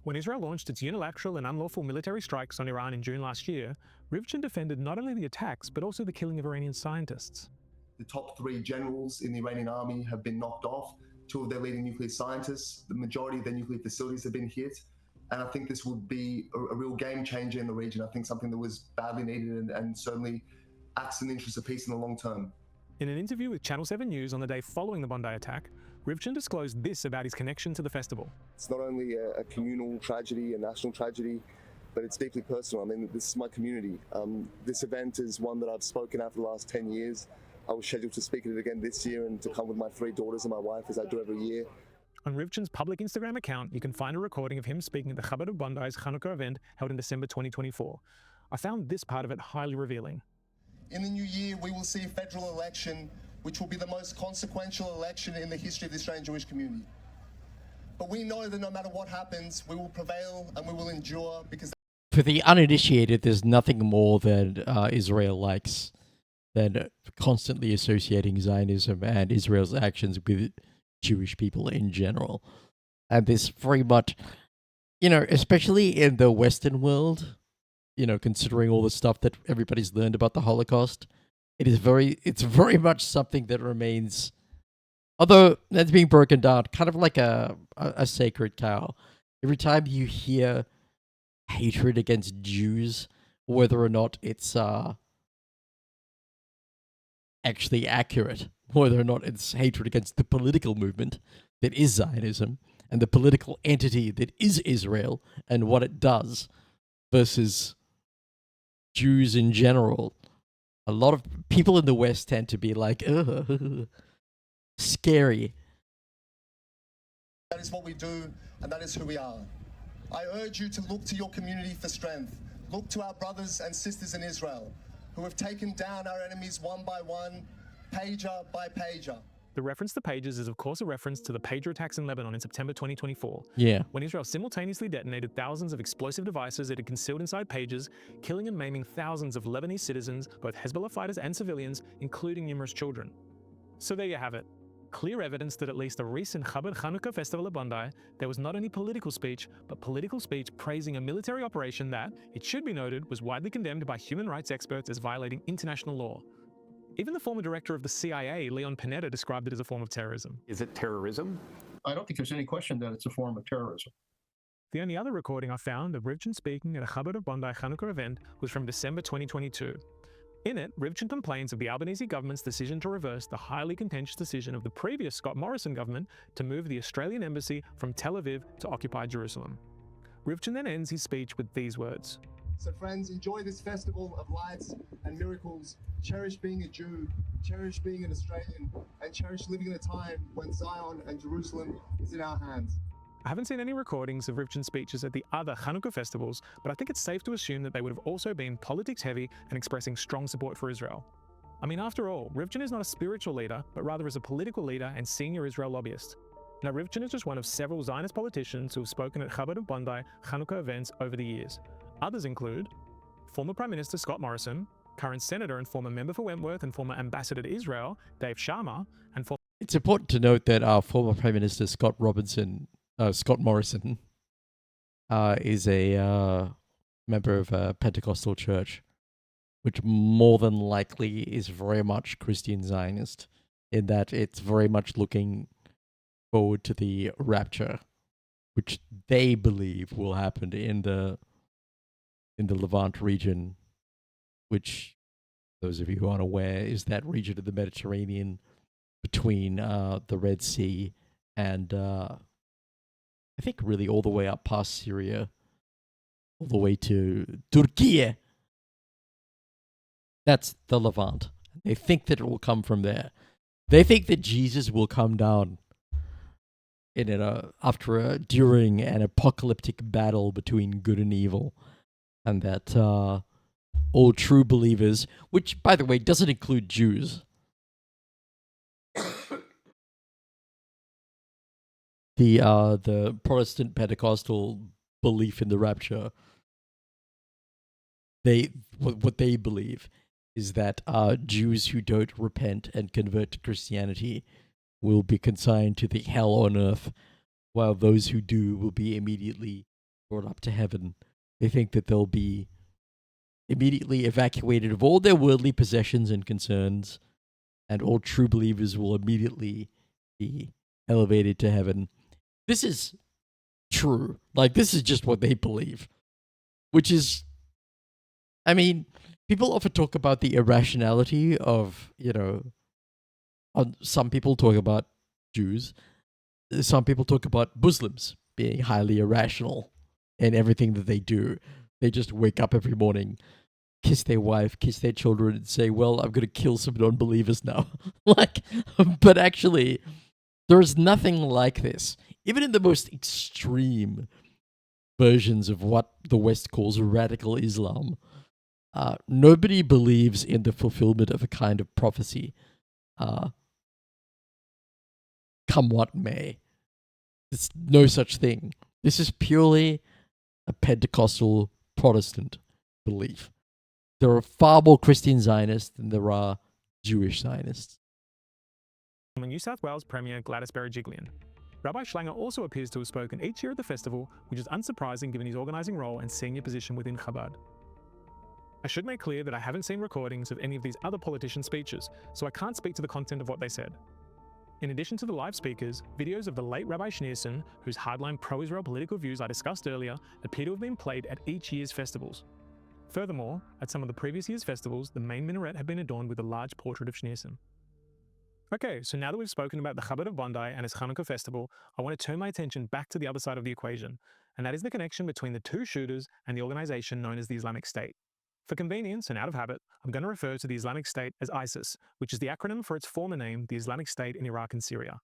When Israel launched its unilateral and unlawful military strikes on Iran in June last year, Rivchin defended not only the attacks, but also the killing of Iranian scientists. The top 3 generals in the Iranian army have been knocked off. 2 of their leading nuclear scientists, the majority of their nuclear facilities have been hit. And I think this would be a real game changer in the region. I think something that was badly needed and certainly acts in the interest of peace in the long term. In an interview with Channel 7 News on the day following the Bondi attack, Rivchin disclosed this about his connection to the festival. It's not only a communal tragedy, a national tragedy, but it's deeply personal. I mean, this is my community. This event is one that I've spoken at for the last 10 years. I was scheduled to speak at it again this year and to come with my 3 daughters and my wife, as I do every year. On Rivchin's public Instagram account, you can find a recording of him speaking at the Chabad of Bondi's Hanukkah event held in December 2024. I found this part of it highly revealing. In the new year, we will see a federal election, which will be the most consequential election in the history of the Australian Jewish community. But we know that no matter what happens, we will prevail and we will endure because... For the uninitiated, there's nothing more that Israel likes than constantly associating Zionism and Israel's actions with Jewish people in general. And this very much, especially in the Western world, considering all the stuff that everybody's learned about the Holocaust, it's very much something that remains, although that's being broken down, kind of like a sacred cow. Every time you hear hatred against Jews, whether or not it's actually accurate, whether or not it's hatred against the political movement that is Zionism and the political entity that is Israel and what it does versus Jews in general, a lot of people in the West tend to be like, ugh, scary. That is what we do, and that is who we are. I urge you to look to your community for strength. Look to our brothers and sisters in Israel, who have taken down our enemies one by one, pager by pager. The reference to pages is of course a reference to the pager attacks in Lebanon in September 2024. Yeah. When Israel simultaneously detonated thousands of explosive devices it had concealed inside pages, killing and maiming thousands of Lebanese citizens, both Hezbollah fighters and civilians, including numerous children. So there you have it. Clear evidence that at least a recent Chabad Hanukkah festival at Bondi, there was not only political speech, but political speech praising a military operation that, it should be noted, was widely condemned by human rights experts as violating international law. Even the former director of the CIA, Leon Panetta, described it as a form of terrorism. Is it terrorism? I don't think there's any question that it's a form of terrorism. The only other recording I found of Rivchin speaking at a Chabad of Bondi Hanukkah event was from December 2022. In it, Rivchin complains of the Albanese government's decision to reverse the highly contentious decision of the previous Scott Morrison government to move the Australian embassy from Tel Aviv to occupied Jerusalem. Rivchin then ends his speech with these words. So friends, enjoy this festival of lights and miracles. Cherish being a Jew, cherish being an Australian, and cherish living in a time when Zion and Jerusalem is in our hands. I haven't seen any recordings of Rivchin's speeches at the other Hanukkah festivals, but I think it's safe to assume that they would have also been politics heavy and expressing strong support for Israel. I mean, after all, Rivkin is not a spiritual leader, but rather is a political leader and senior Israel lobbyist. Now, Rivkin is just one of several Zionist politicians who have spoken at Chabad of Bondi Chanukah events over the years. Others include former Prime Minister Scott Morrison, current Senator and former member for Wentworth and former Ambassador to Israel, Dave Sharma, and former... It's important to note that our former Prime Minister Scott Morrison, is a member of a Pentecostal church, which more than likely is very much Christian Zionist, in that it's very much looking forward to the rapture, which they believe will happen in the Levant region, which, those of you who aren't aware, is that region of the Mediterranean between the Red Sea and I think really all the way up past Syria, all the way to Turkey. That's the Levant. They think that it will come from there. They think that Jesus will come down during an apocalyptic battle between good and evil, and that all true believers, which by the way doesn't include Jews, the Protestant Pentecostal belief in the rapture, what they believe is that Jews who don't repent and convert to Christianity will be consigned to the hell on earth, while those who do will be immediately brought up to heaven. They think that they'll be immediately evacuated of all their worldly possessions and concerns, and all true believers will immediately be elevated to heaven. This is true. Like, this is just what they believe. Which is, I mean, people often talk about the irrationality of, some people talk about Jews. Some people talk about Muslims being highly irrational in everything that they do. They just wake up every morning, kiss their wife, kiss their children, and say, well, I'm going to kill some non-believers now. But actually, there is nothing like this. Even in the most extreme versions of what the West calls radical Islam, nobody believes in the fulfillment of a kind of prophecy, come what may. There's no such thing. This is purely a Pentecostal Protestant belief. There are far more Christian Zionists than there are Jewish Zionists. New South Wales Premier Gladys Berejiklian. Rabbi Schlanger also appears to have spoken each year at the festival, which is unsurprising given his organising role and senior position within Chabad. I should make clear that I haven't seen recordings of any of these other politicians' speeches, so I can't speak to the content of what they said. In addition to the live speakers, videos of the late Rabbi Schneerson, whose hardline pro-Israel political views I discussed earlier, appear to have been played at each year's festivals. Furthermore, at some of the previous year's festivals, the main minaret had been adorned with a large portrait of Schneerson. Okay, so now that we've spoken about the Chabad of Bondi and its Hanukkah festival, I want to turn my attention back to the other side of the equation, and that is the connection between the two shooters and the organization known as the Islamic State. For convenience and out of habit, I'm going to refer to the Islamic State as ISIS, which is the acronym for its former name, the Islamic State in Iraq and Syria.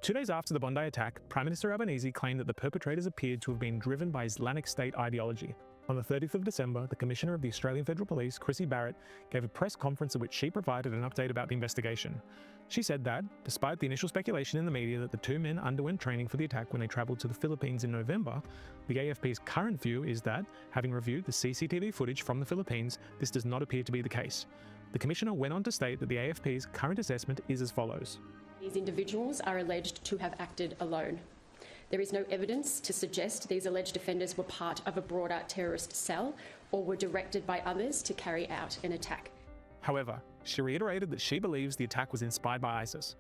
2 days after the Bondi attack, Prime Minister Albanese claimed that the perpetrators appeared to have been driven by Islamic State ideology. On the 30th of December, the Commissioner of the Australian Federal Police, Chrissy Barrett, gave a press conference at which she provided an update about the investigation. She said that, despite the initial speculation in the media that the two men underwent training for the attack when they travelled to the Philippines in November, the AFP's current view is that, having reviewed the CCTV footage from the Philippines, this does not appear to be the case. The Commissioner went on to state that the AFP's current assessment is as follows. These individuals are alleged to have acted alone. There is no evidence to suggest these alleged offenders were part of a broader terrorist cell or were directed by others to carry out an attack. However, she reiterated that she believes the attack was inspired by ISIS.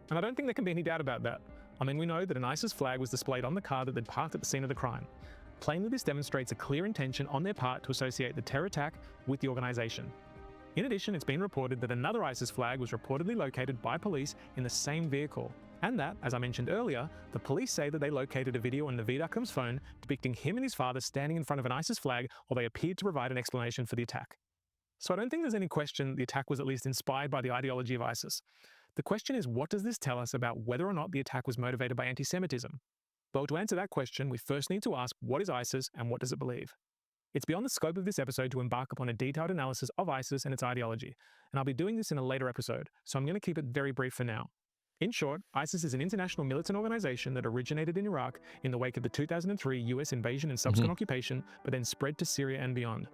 And I don't think there can be any doubt about that. I mean, we know that an ISIS flag was displayed on the car that they'd parked at the scene of the crime. Plainly, this demonstrates a clear intention on their part to associate the terror attack with the organisation. In addition, it's been reported that another ISIS flag was reportedly located by police in the same vehicle, and that, as I mentioned earlier, the police say that they located a video on Naveed Akram's phone depicting him and his father standing in front of an ISIS flag while they appeared to provide an explanation for the attack. So I don't think there's any question the attack was at least inspired by the ideology of ISIS. The question is, what does this tell us about whether or not the attack was motivated by anti-Semitism? Well, to answer that question, we first need to ask, what is ISIS and what does it believe? It's beyond the scope of this episode to embark upon a detailed analysis of ISIS and its ideology, and I'll be doing this in a later episode, so I'm going to keep it very brief for now. In short, ISIS is an international militant organization that originated in Iraq in the wake of the 2003 US invasion and subsequent occupation, but then spread to Syria and beyond.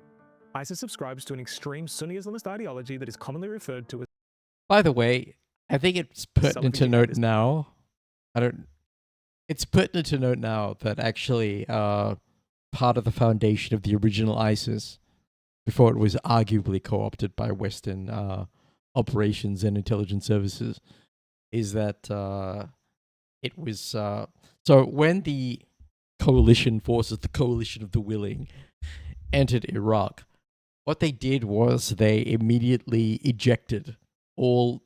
ISIS subscribes to an extreme Sunni Islamist ideology that is commonly referred to as... By the way, I think it's pertinent to note now. It's pertinent to note now that actually part of the foundation of the original ISIS, before it was arguably co-opted by Western operations and intelligence services, is that it was... so when the coalition forces, the coalition of the willing, entered Iraq, what they did was they immediately ejected all...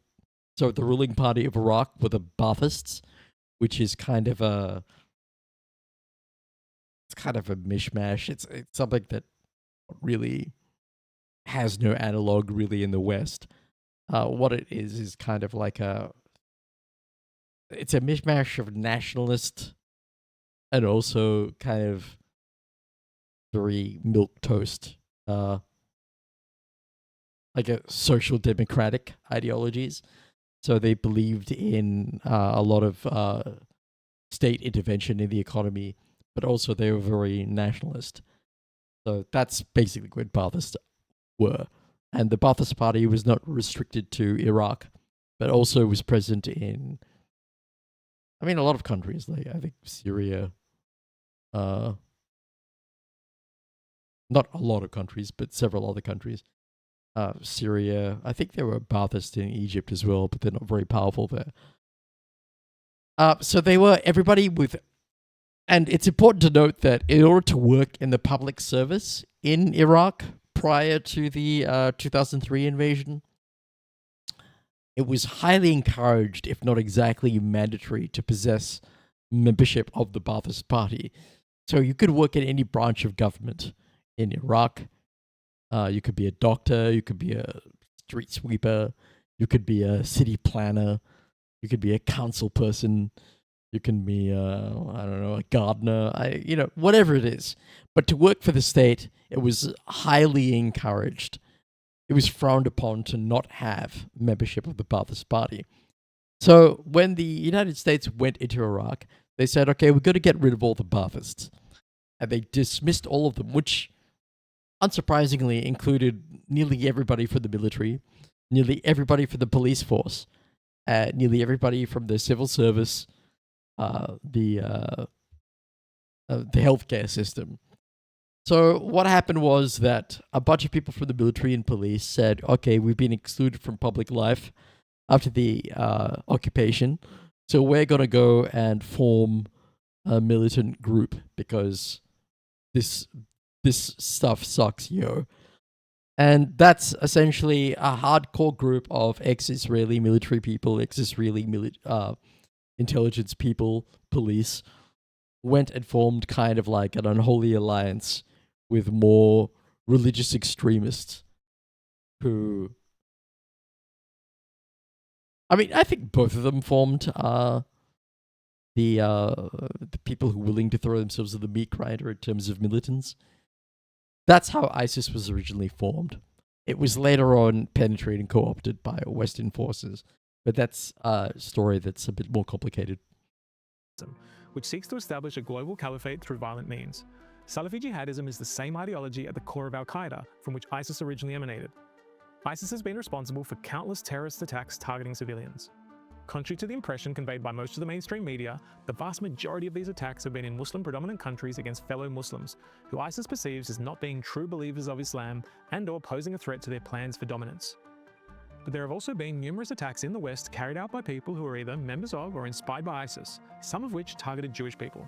So the ruling party of Iraq were the Baathists, which is kind of a... It's kind of a mishmash. It's something that really has no analog really in the West. What it is kind of like a... It's a mishmash of nationalist and also kind of very milquetoast, like a social democratic ideologies. So they believed in a lot of state intervention in the economy, but also they were very nationalist. So that's basically what Baathists were. And the Baathist Party was not restricted to Iraq, but also was present in, I mean, a lot of countries, like I think Syria, not a lot of countries, but several other countries. Syria, I think there were Baathists in Egypt as well, but they're not very powerful there. So they were everybody with... And it's important to note that in order to work in the public service in Iraq prior to the 2003 invasion, it was highly encouraged, if not exactly mandatory, to possess membership of the Baathist Party. So you could work in any branch of government in Iraq. You could be a doctor, you could be a street sweeper, you could be a city planner, you could be a council person, you can be, I don't know, a gardener, whatever it is. But to work for the state, it was highly encouraged. It was frowned upon to not have membership of the Baathist Party. So when the United States went into Iraq, they said, okay, we've got to get rid of all the Baathists. And they dismissed all of them, which unsurprisingly included nearly everybody from the military, nearly everybody from the police force, nearly everybody from the civil service, the healthcare system. So what happened was that a bunch of people from the military and police said, okay, we've been excluded from public life after the occupation, so we're going to go and form a militant group because this stuff sucks, yo. And that's essentially a hardcore group of ex-Israeli military people, ex-Israeli intelligence people, police, went and formed kind of like an unholy alliance with more religious extremists who... I mean, I think both of them formed the people who were willing to throw themselves in the meat grinder in terms of militants. That's how ISIS was originally formed. It was later on penetrated and co-opted by Western forces, but that's a story that's a bit more complicated. Which seeks to establish a global caliphate through violent means. Salafi jihadism is the same ideology at the core of Al-Qaeda, from which ISIS originally emanated. ISIS has been responsible for countless terrorist attacks targeting civilians. Contrary to the impression conveyed by most of the mainstream media, the vast majority of these attacks have been in Muslim-predominant countries against fellow Muslims, who ISIS perceives as not being true believers of Islam and/or posing a threat to their plans for dominance. But there have also been numerous attacks in the West carried out by people who are either members of or inspired by ISIS, some of which targeted Jewish people.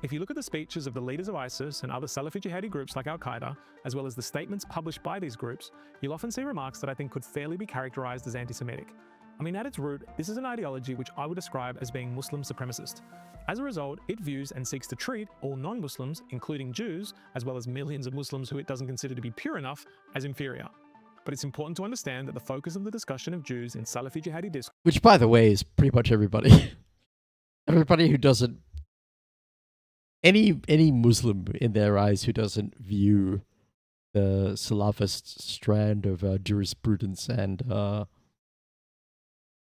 If you look at the speeches of the leaders of ISIS and other Salafi jihadi groups like Al-Qaeda, as well as the statements published by these groups, you'll often see remarks that I think could fairly be characterized as anti-Semitic. I mean, at its root, this is an ideology which I would describe as being Muslim supremacist. As a result, it views and seeks to treat all non-Muslims, including Jews, as well as millions of Muslims who it doesn't consider to be pure enough, as inferior. But it's important to understand that the focus of the discussion of Jews in Salafi jihadi discourse... Which, by the way, is pretty much everybody. Everybody who doesn't any Muslim in their eyes who doesn't view the Salafist strand of jurisprudence and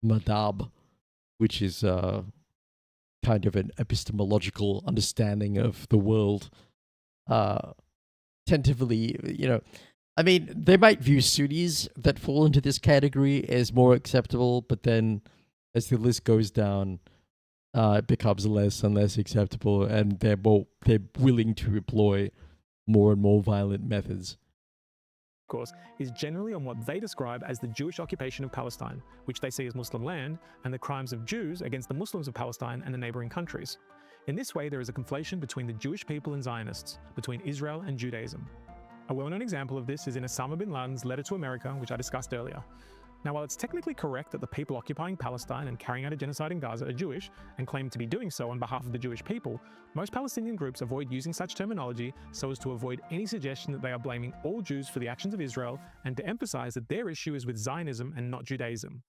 madhab, which is kind of an epistemological understanding of the world, tentatively, I mean, they might view Sunnis that fall into this category as more acceptable, but then as the list goes down, it becomes less and less acceptable, and they're willing to employ more and more violent methods. Of course, is generally on what they describe as the Jewish occupation of Palestine, which they see as Muslim land, and the crimes of Jews against the Muslims of Palestine and the neighboring countries. In this way, there is a conflation between the Jewish people and Zionists, between Israel and Judaism. A well-known example of this is in Osama bin Laden's letter to America, which I discussed earlier. Now, while it's technically correct that the people occupying Palestine and carrying out a genocide in Gaza are Jewish and claim to be doing so on behalf of the Jewish people, most Palestinian groups avoid using such terminology so as to avoid any suggestion that they are blaming all Jews for the actions of Israel, and to emphasize that their issue is with Zionism and not Judaism.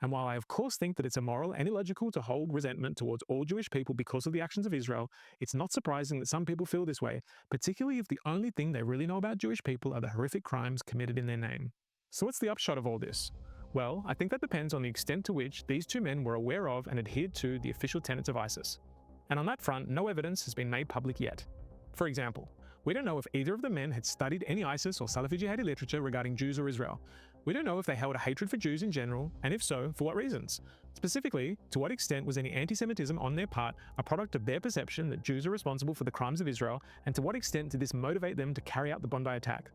And while I of course think that it's immoral and illogical to hold resentment towards all Jewish people because of the actions of Israel, it's not surprising that some people feel this way, particularly if the only thing they really know about Jewish people are the horrific crimes committed in their name. So what's the upshot of all this? Well, I think that depends on the extent to which these two men were aware of and adhered to the official tenets of ISIS. And on that front, no evidence has been made public yet. For example, we don't know if either of the men had studied any ISIS or Salafi jihadi literature regarding Jews or Israel. We don't know if they held a hatred for Jews in general, and if so, for what reasons. Specifically, to what extent was any anti-Semitism on their part a product of their perception that Jews are responsible for the crimes of Israel, and to what extent did this motivate them to carry out the Bondi attack?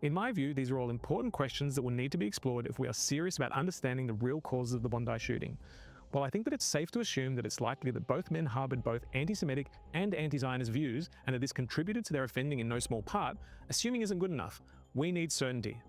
In my view, these are all important questions that will need to be explored if we are serious about understanding the real causes of the Bondi shooting. While I think that it's safe to assume that it's likely that both men harbored both anti-Semitic and anti-Zionist views, and that this contributed to their offending in no small part, assuming isn't good enough. We need certainty.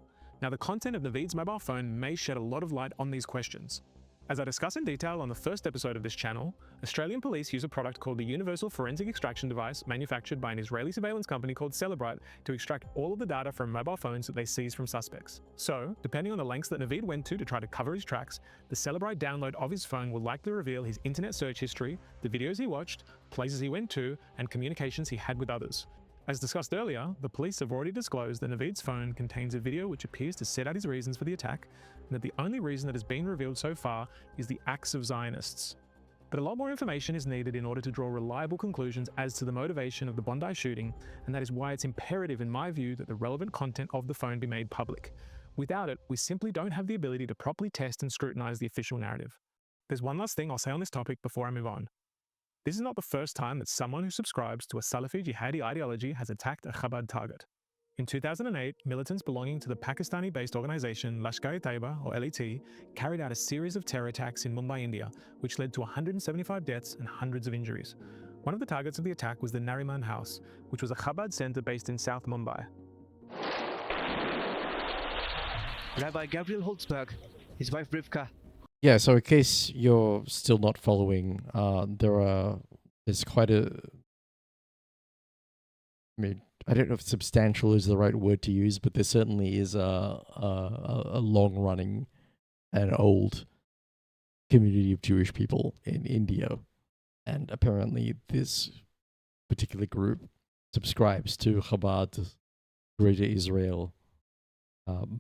Now, the content of Naveed's mobile phone may shed a lot of light on these questions. As I discuss in detail on the first episode of this channel, Australian police use a product called the Universal Forensic Extraction Device manufactured by an Israeli surveillance company called Celebrite to extract all of the data from mobile phones that they seize from suspects. So, depending on the lengths that Naveed went to try to cover his tracks, the Celebrite download of his phone will likely reveal his internet search history, the videos he watched, places he went to, and communications he had with others. As discussed earlier, the police have already disclosed that Naveed's phone contains a video which appears to set out his reasons for the attack, and that the only reason that has been revealed so far is the acts of Zionists. But a lot more information is needed in order to draw reliable conclusions as to the motivation of the Bondi shooting, and that is why it's imperative in my view that the relevant content of the phone be made public. Without it, we simply don't have the ability to properly test and scrutinize the official narrative. There's one last thing I'll say on this topic before I move on. This is not the first time that someone who subscribes to a Salafi jihadi ideology has attacked a Chabad target. In 2008, militants belonging to the Pakistani-based organization Lashkar-e-Taiba, or LET, carried out a series of terror attacks in Mumbai, India, which led to 175 deaths and hundreds of injuries. One of the targets of the attack was the Nariman House, which was a Chabad center based in South Mumbai. Rabbi Gabriel Holzberg, his wife Rivka. Yeah, so in case you're still not following, there's quite a, I mean, I don't know if substantial is the right word to use, but there certainly is a long-running and old community of Jewish people in India. And apparently this particular group subscribes to Chabad, Greater Israel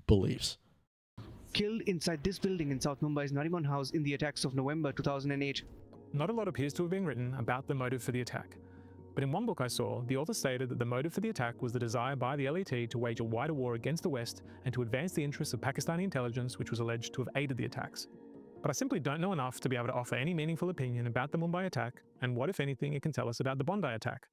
beliefs. Killed inside this building in South Mumbai's Nariman House in the attacks of November 2008. Not a lot appears to have been written about the motive for the attack. But in one book I saw, the author stated that the motive for the attack was the desire by the LET to wage a wider war against the West and to advance the interests of Pakistani intelligence, which was alleged to have aided the attacks. But I simply don't know enough to be able to offer any meaningful opinion about the Mumbai attack and what, if anything, it can tell us about the Bondi attack.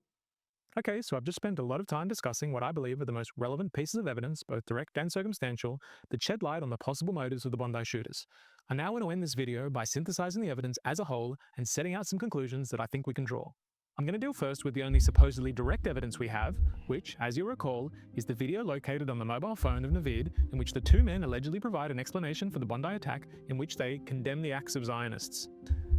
Okay, so I've just spent a lot of time discussing what I believe are the most relevant pieces of evidence, both direct and circumstantial, that shed light on the possible motives of the Bondi shooters. I now want to end this video by synthesizing the evidence as a whole and setting out some conclusions that I think we can draw. I'm going to deal first with the only supposedly direct evidence we have, which, as you recall, is the video located on the mobile phone of Naveed, in which the two men allegedly provide an explanation for the Bondi attack in which they condemn the acts of Zionists.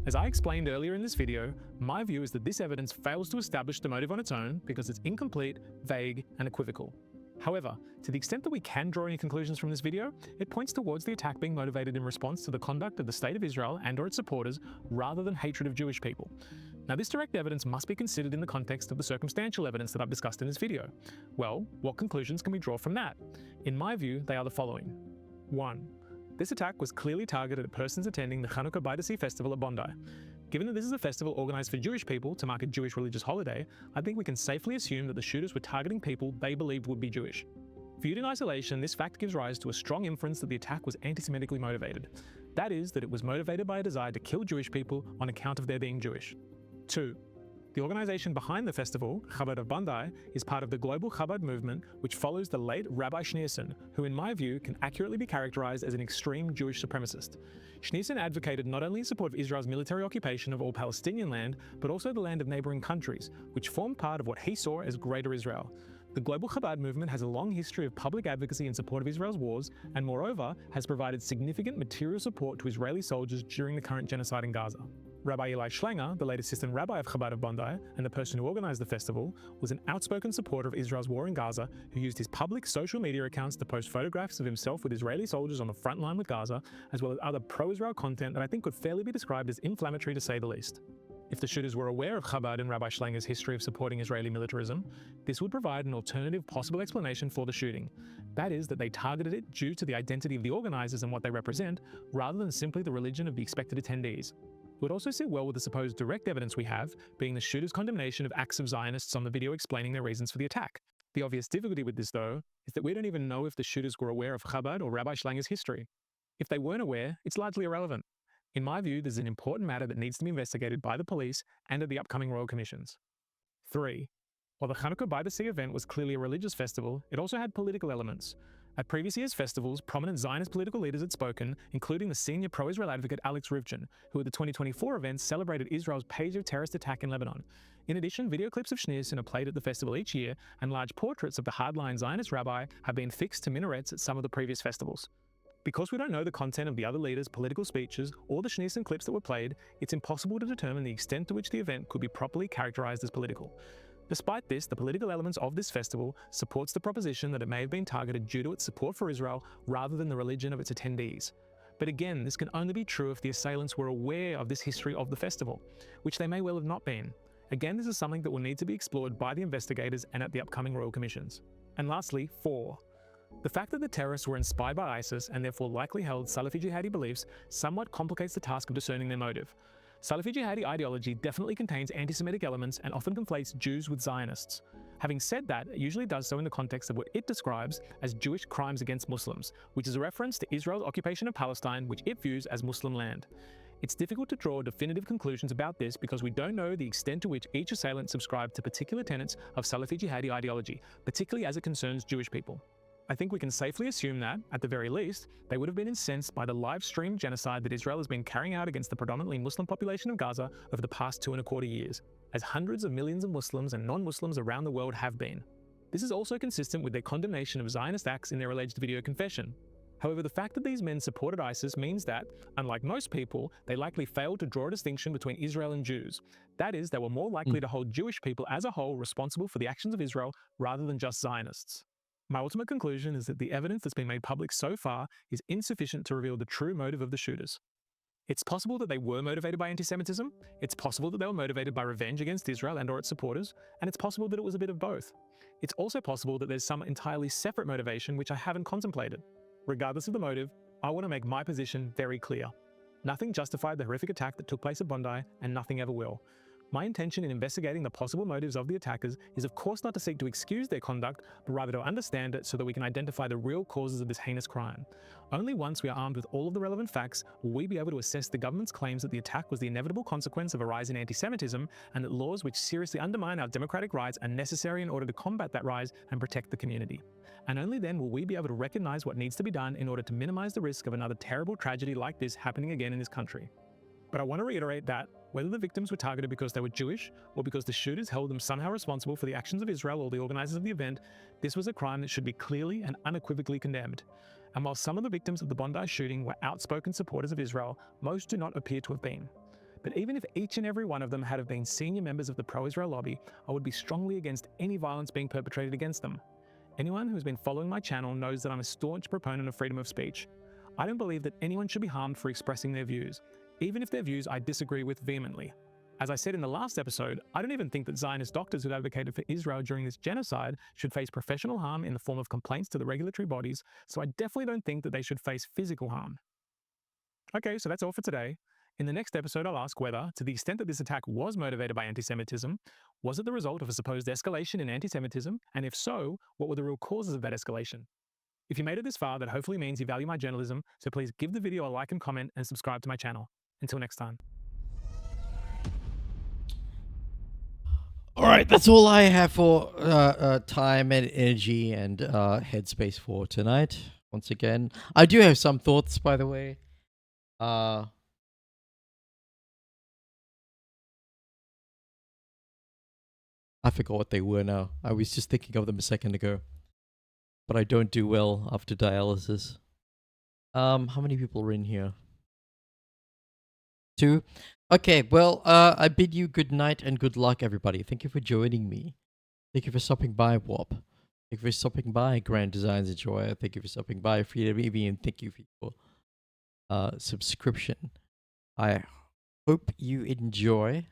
As I explained earlier in this video, my view is that this evidence fails to establish the motive on its own because it's incomplete, vague, and equivocal. However, to the extent that we can draw any conclusions from this video, it points towards the attack being motivated in response to the conduct of the State of Israel and/or its supporters rather than hatred of Jewish people. Now, this direct evidence must be considered in the context of the circumstantial evidence that I've discussed in this video. Well, what conclusions can we draw from that? In my view, they are the following. 1. This attack was clearly targeted at persons attending the Hanukkah by the Sea festival at Bondi. Given that this is a festival organised for Jewish people to mark a Jewish religious holiday, I think we can safely assume that the shooters were targeting people they believed would be Jewish. Viewed in isolation, this fact gives rise to a strong inference that the attack was anti-Semitically motivated. That is, that it was motivated by a desire to kill Jewish people on account of their being Jewish. 2. The organisation behind the festival, Chabad of Bondi, is part of the global Chabad movement, which follows the late Rabbi Schneerson, who in my view can accurately be characterised as an extreme Jewish supremacist. Schneerson advocated not only in support of Israel's military occupation of all Palestinian land, but also the land of neighbouring countries, which formed part of what he saw as Greater Israel. The global Chabad movement has a long history of public advocacy in support of Israel's wars, and moreover, has provided significant material support to Israeli soldiers during the current genocide in Gaza. Rabbi Eli Schlanger, the late assistant rabbi of Chabad of Bondi and the person who organised the festival, was an outspoken supporter of Israel's war in Gaza who used his public social media accounts to post photographs of himself with Israeli soldiers on the front line with Gaza, as well as other pro-Israel content that I think could fairly be described as inflammatory to say the least. If the shooters were aware of Chabad and Rabbi Schlanger's history of supporting Israeli militarism, this would provide an alternative possible explanation for the shooting. That is, that they targeted it due to the identity of the organisers and what they represent, rather than simply the religion of the expected attendees. It would also sit well with the supposed direct evidence we have, being the shooter's condemnation of acts of Zionists on the video explaining their reasons for the attack. The obvious difficulty with this, though, is that we don't even know if the shooters were aware of Chabad or Rabbi Schlanger's history. If they weren't aware, it's largely irrelevant. In my view, this is an important matter that needs to be investigated by the police and at the upcoming royal commissions. 3. While the Hanukkah by the Sea event was clearly a religious festival, it also had political elements. At previous year's festivals, prominent Zionist political leaders had spoken, including the senior pro-Israel advocate Alex Rivkin, who at the 2024 events celebrated Israel's Page of terrorist attack in Lebanon. In addition, video clips of Schneerson are played at the festival each year, and large portraits of the hardline Zionist rabbi have been fixed to minarets at some of the previous festivals. Because we don't know the content of the other leaders' political speeches or the Schneerson clips that were played, it's impossible to determine the extent to which the event could be properly characterized as political. Despite this, the political elements of this festival supports the proposition that it may have been targeted due to its support for Israel rather than the religion of its attendees. But again, this can only be true if the assailants were aware of this history of the festival, which they may well have not been. Again, this is something that will need to be explored by the investigators and at the upcoming royal commissions. And lastly, 4. The fact that the terrorists were inspired by ISIS and therefore likely held Salafi jihadi beliefs somewhat complicates the task of discerning their motive. Salafi jihadi ideology definitely contains anti-Semitic elements and often conflates Jews with Zionists. Having said that, it usually does so in the context of what it describes as Jewish crimes against Muslims, which is a reference to Israel's occupation of Palestine, which it views as Muslim land. It's difficult to draw definitive conclusions about this because we don't know the extent to which each assailant subscribed to particular tenets of Salafi jihadi ideology, particularly as it concerns Jewish people. I think we can safely assume that, at the very least, they would have been incensed by the live-streamed genocide that Israel has been carrying out against the predominantly Muslim population of Gaza over the past 2.25 years, as hundreds of millions of Muslims and non-Muslims around the world have been. This is also consistent with their condemnation of Zionist acts in their alleged video confession. However, the fact that these men supported ISIS means that, unlike most people, they likely failed to draw a distinction between Israel and Jews. That is, they were more likely to hold Jewish people as a whole responsible for the actions of Israel rather than just Zionists. My ultimate conclusion is that the evidence that's been made public so far is insufficient to reveal the true motive of the shooters. It's possible that they were motivated by anti-Semitism, it's possible that they were motivated by revenge against Israel and/or its supporters, and it's possible that it was a bit of both. It's also possible that there's some entirely separate motivation which I haven't contemplated. Regardless of the motive, I want to make my position very clear. Nothing justified the horrific attack that took place at Bondi, and nothing ever will. My intention in investigating the possible motives of the attackers is of course not to seek to excuse their conduct, but rather to understand it so that we can identify the real causes of this heinous crime. Only once we are armed with all of the relevant facts will we be able to assess the government's claims that the attack was the inevitable consequence of a rise in anti-Semitism and that laws which seriously undermine our democratic rights are necessary in order to combat that rise and protect the community. And only then will we be able to recognize what needs to be done in order to minimize the risk of another terrible tragedy like this happening again in this country. But I want to reiterate that, whether the victims were targeted because they were Jewish or because the shooters held them somehow responsible for the actions of Israel or the organizers of the event, this was a crime that should be clearly and unequivocally condemned. And while some of the victims of the Bondi shooting were outspoken supporters of Israel, most do not appear to have been. But even if each and every one of them had have been senior members of the pro-Israel lobby, I would be strongly against any violence being perpetrated against them. Anyone who has been following my channel knows that I'm a staunch proponent of freedom of speech. I don't believe that anyone should be harmed for expressing their views, even if their views I disagree with vehemently. As I said in the last episode, I don't even think that Zionist doctors who advocated for Israel during this genocide should face professional harm in the form of complaints to the regulatory bodies, so I definitely don't think that they should face physical harm. Okay, so that's all for today. In the next episode, I'll ask whether, to the extent that this attack was motivated by anti-Semitism, was it the result of a supposed escalation in anti-Semitism, and if so, what were the real causes of that escalation? If you made it this far, that hopefully means you value my journalism, so please give the video a like and comment and subscribe to my channel. Until next time. All right, that's all I have for time and energy and headspace for tonight. Once again, I do have some thoughts, by the way. I forgot what they were now. I was just thinking of them a second ago. But I don't do well after dialysis. How many people are in here? 2? Okay, well, I bid you good night and good luck, everybody. Thank you for joining me. Thank you for stopping by, WAP. Thank you for stopping by, Grand Designs Enjoyer. Thank you for stopping by, Freedom EV, and thank you for your subscription. I hope you enjoy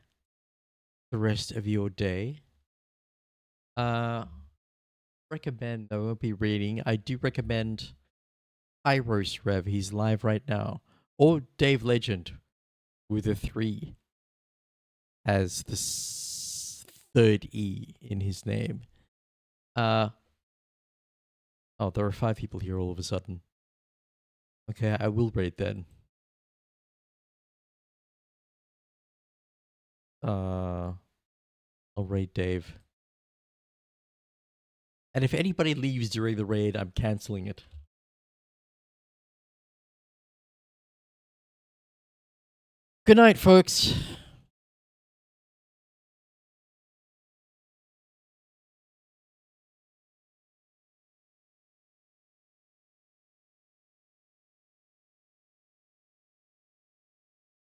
the rest of your day. Recommend, I won't be reading. I do recommend Iros Rev. He's live right now. Or Dave Legend with a 3 as the third E in his name. Oh, there are 5 people here all of a sudden. Okay, I will raid then. I'll raid Dave. And if anybody leaves during the raid, I'm canceling it. Good night, folks.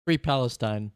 Free Palestine.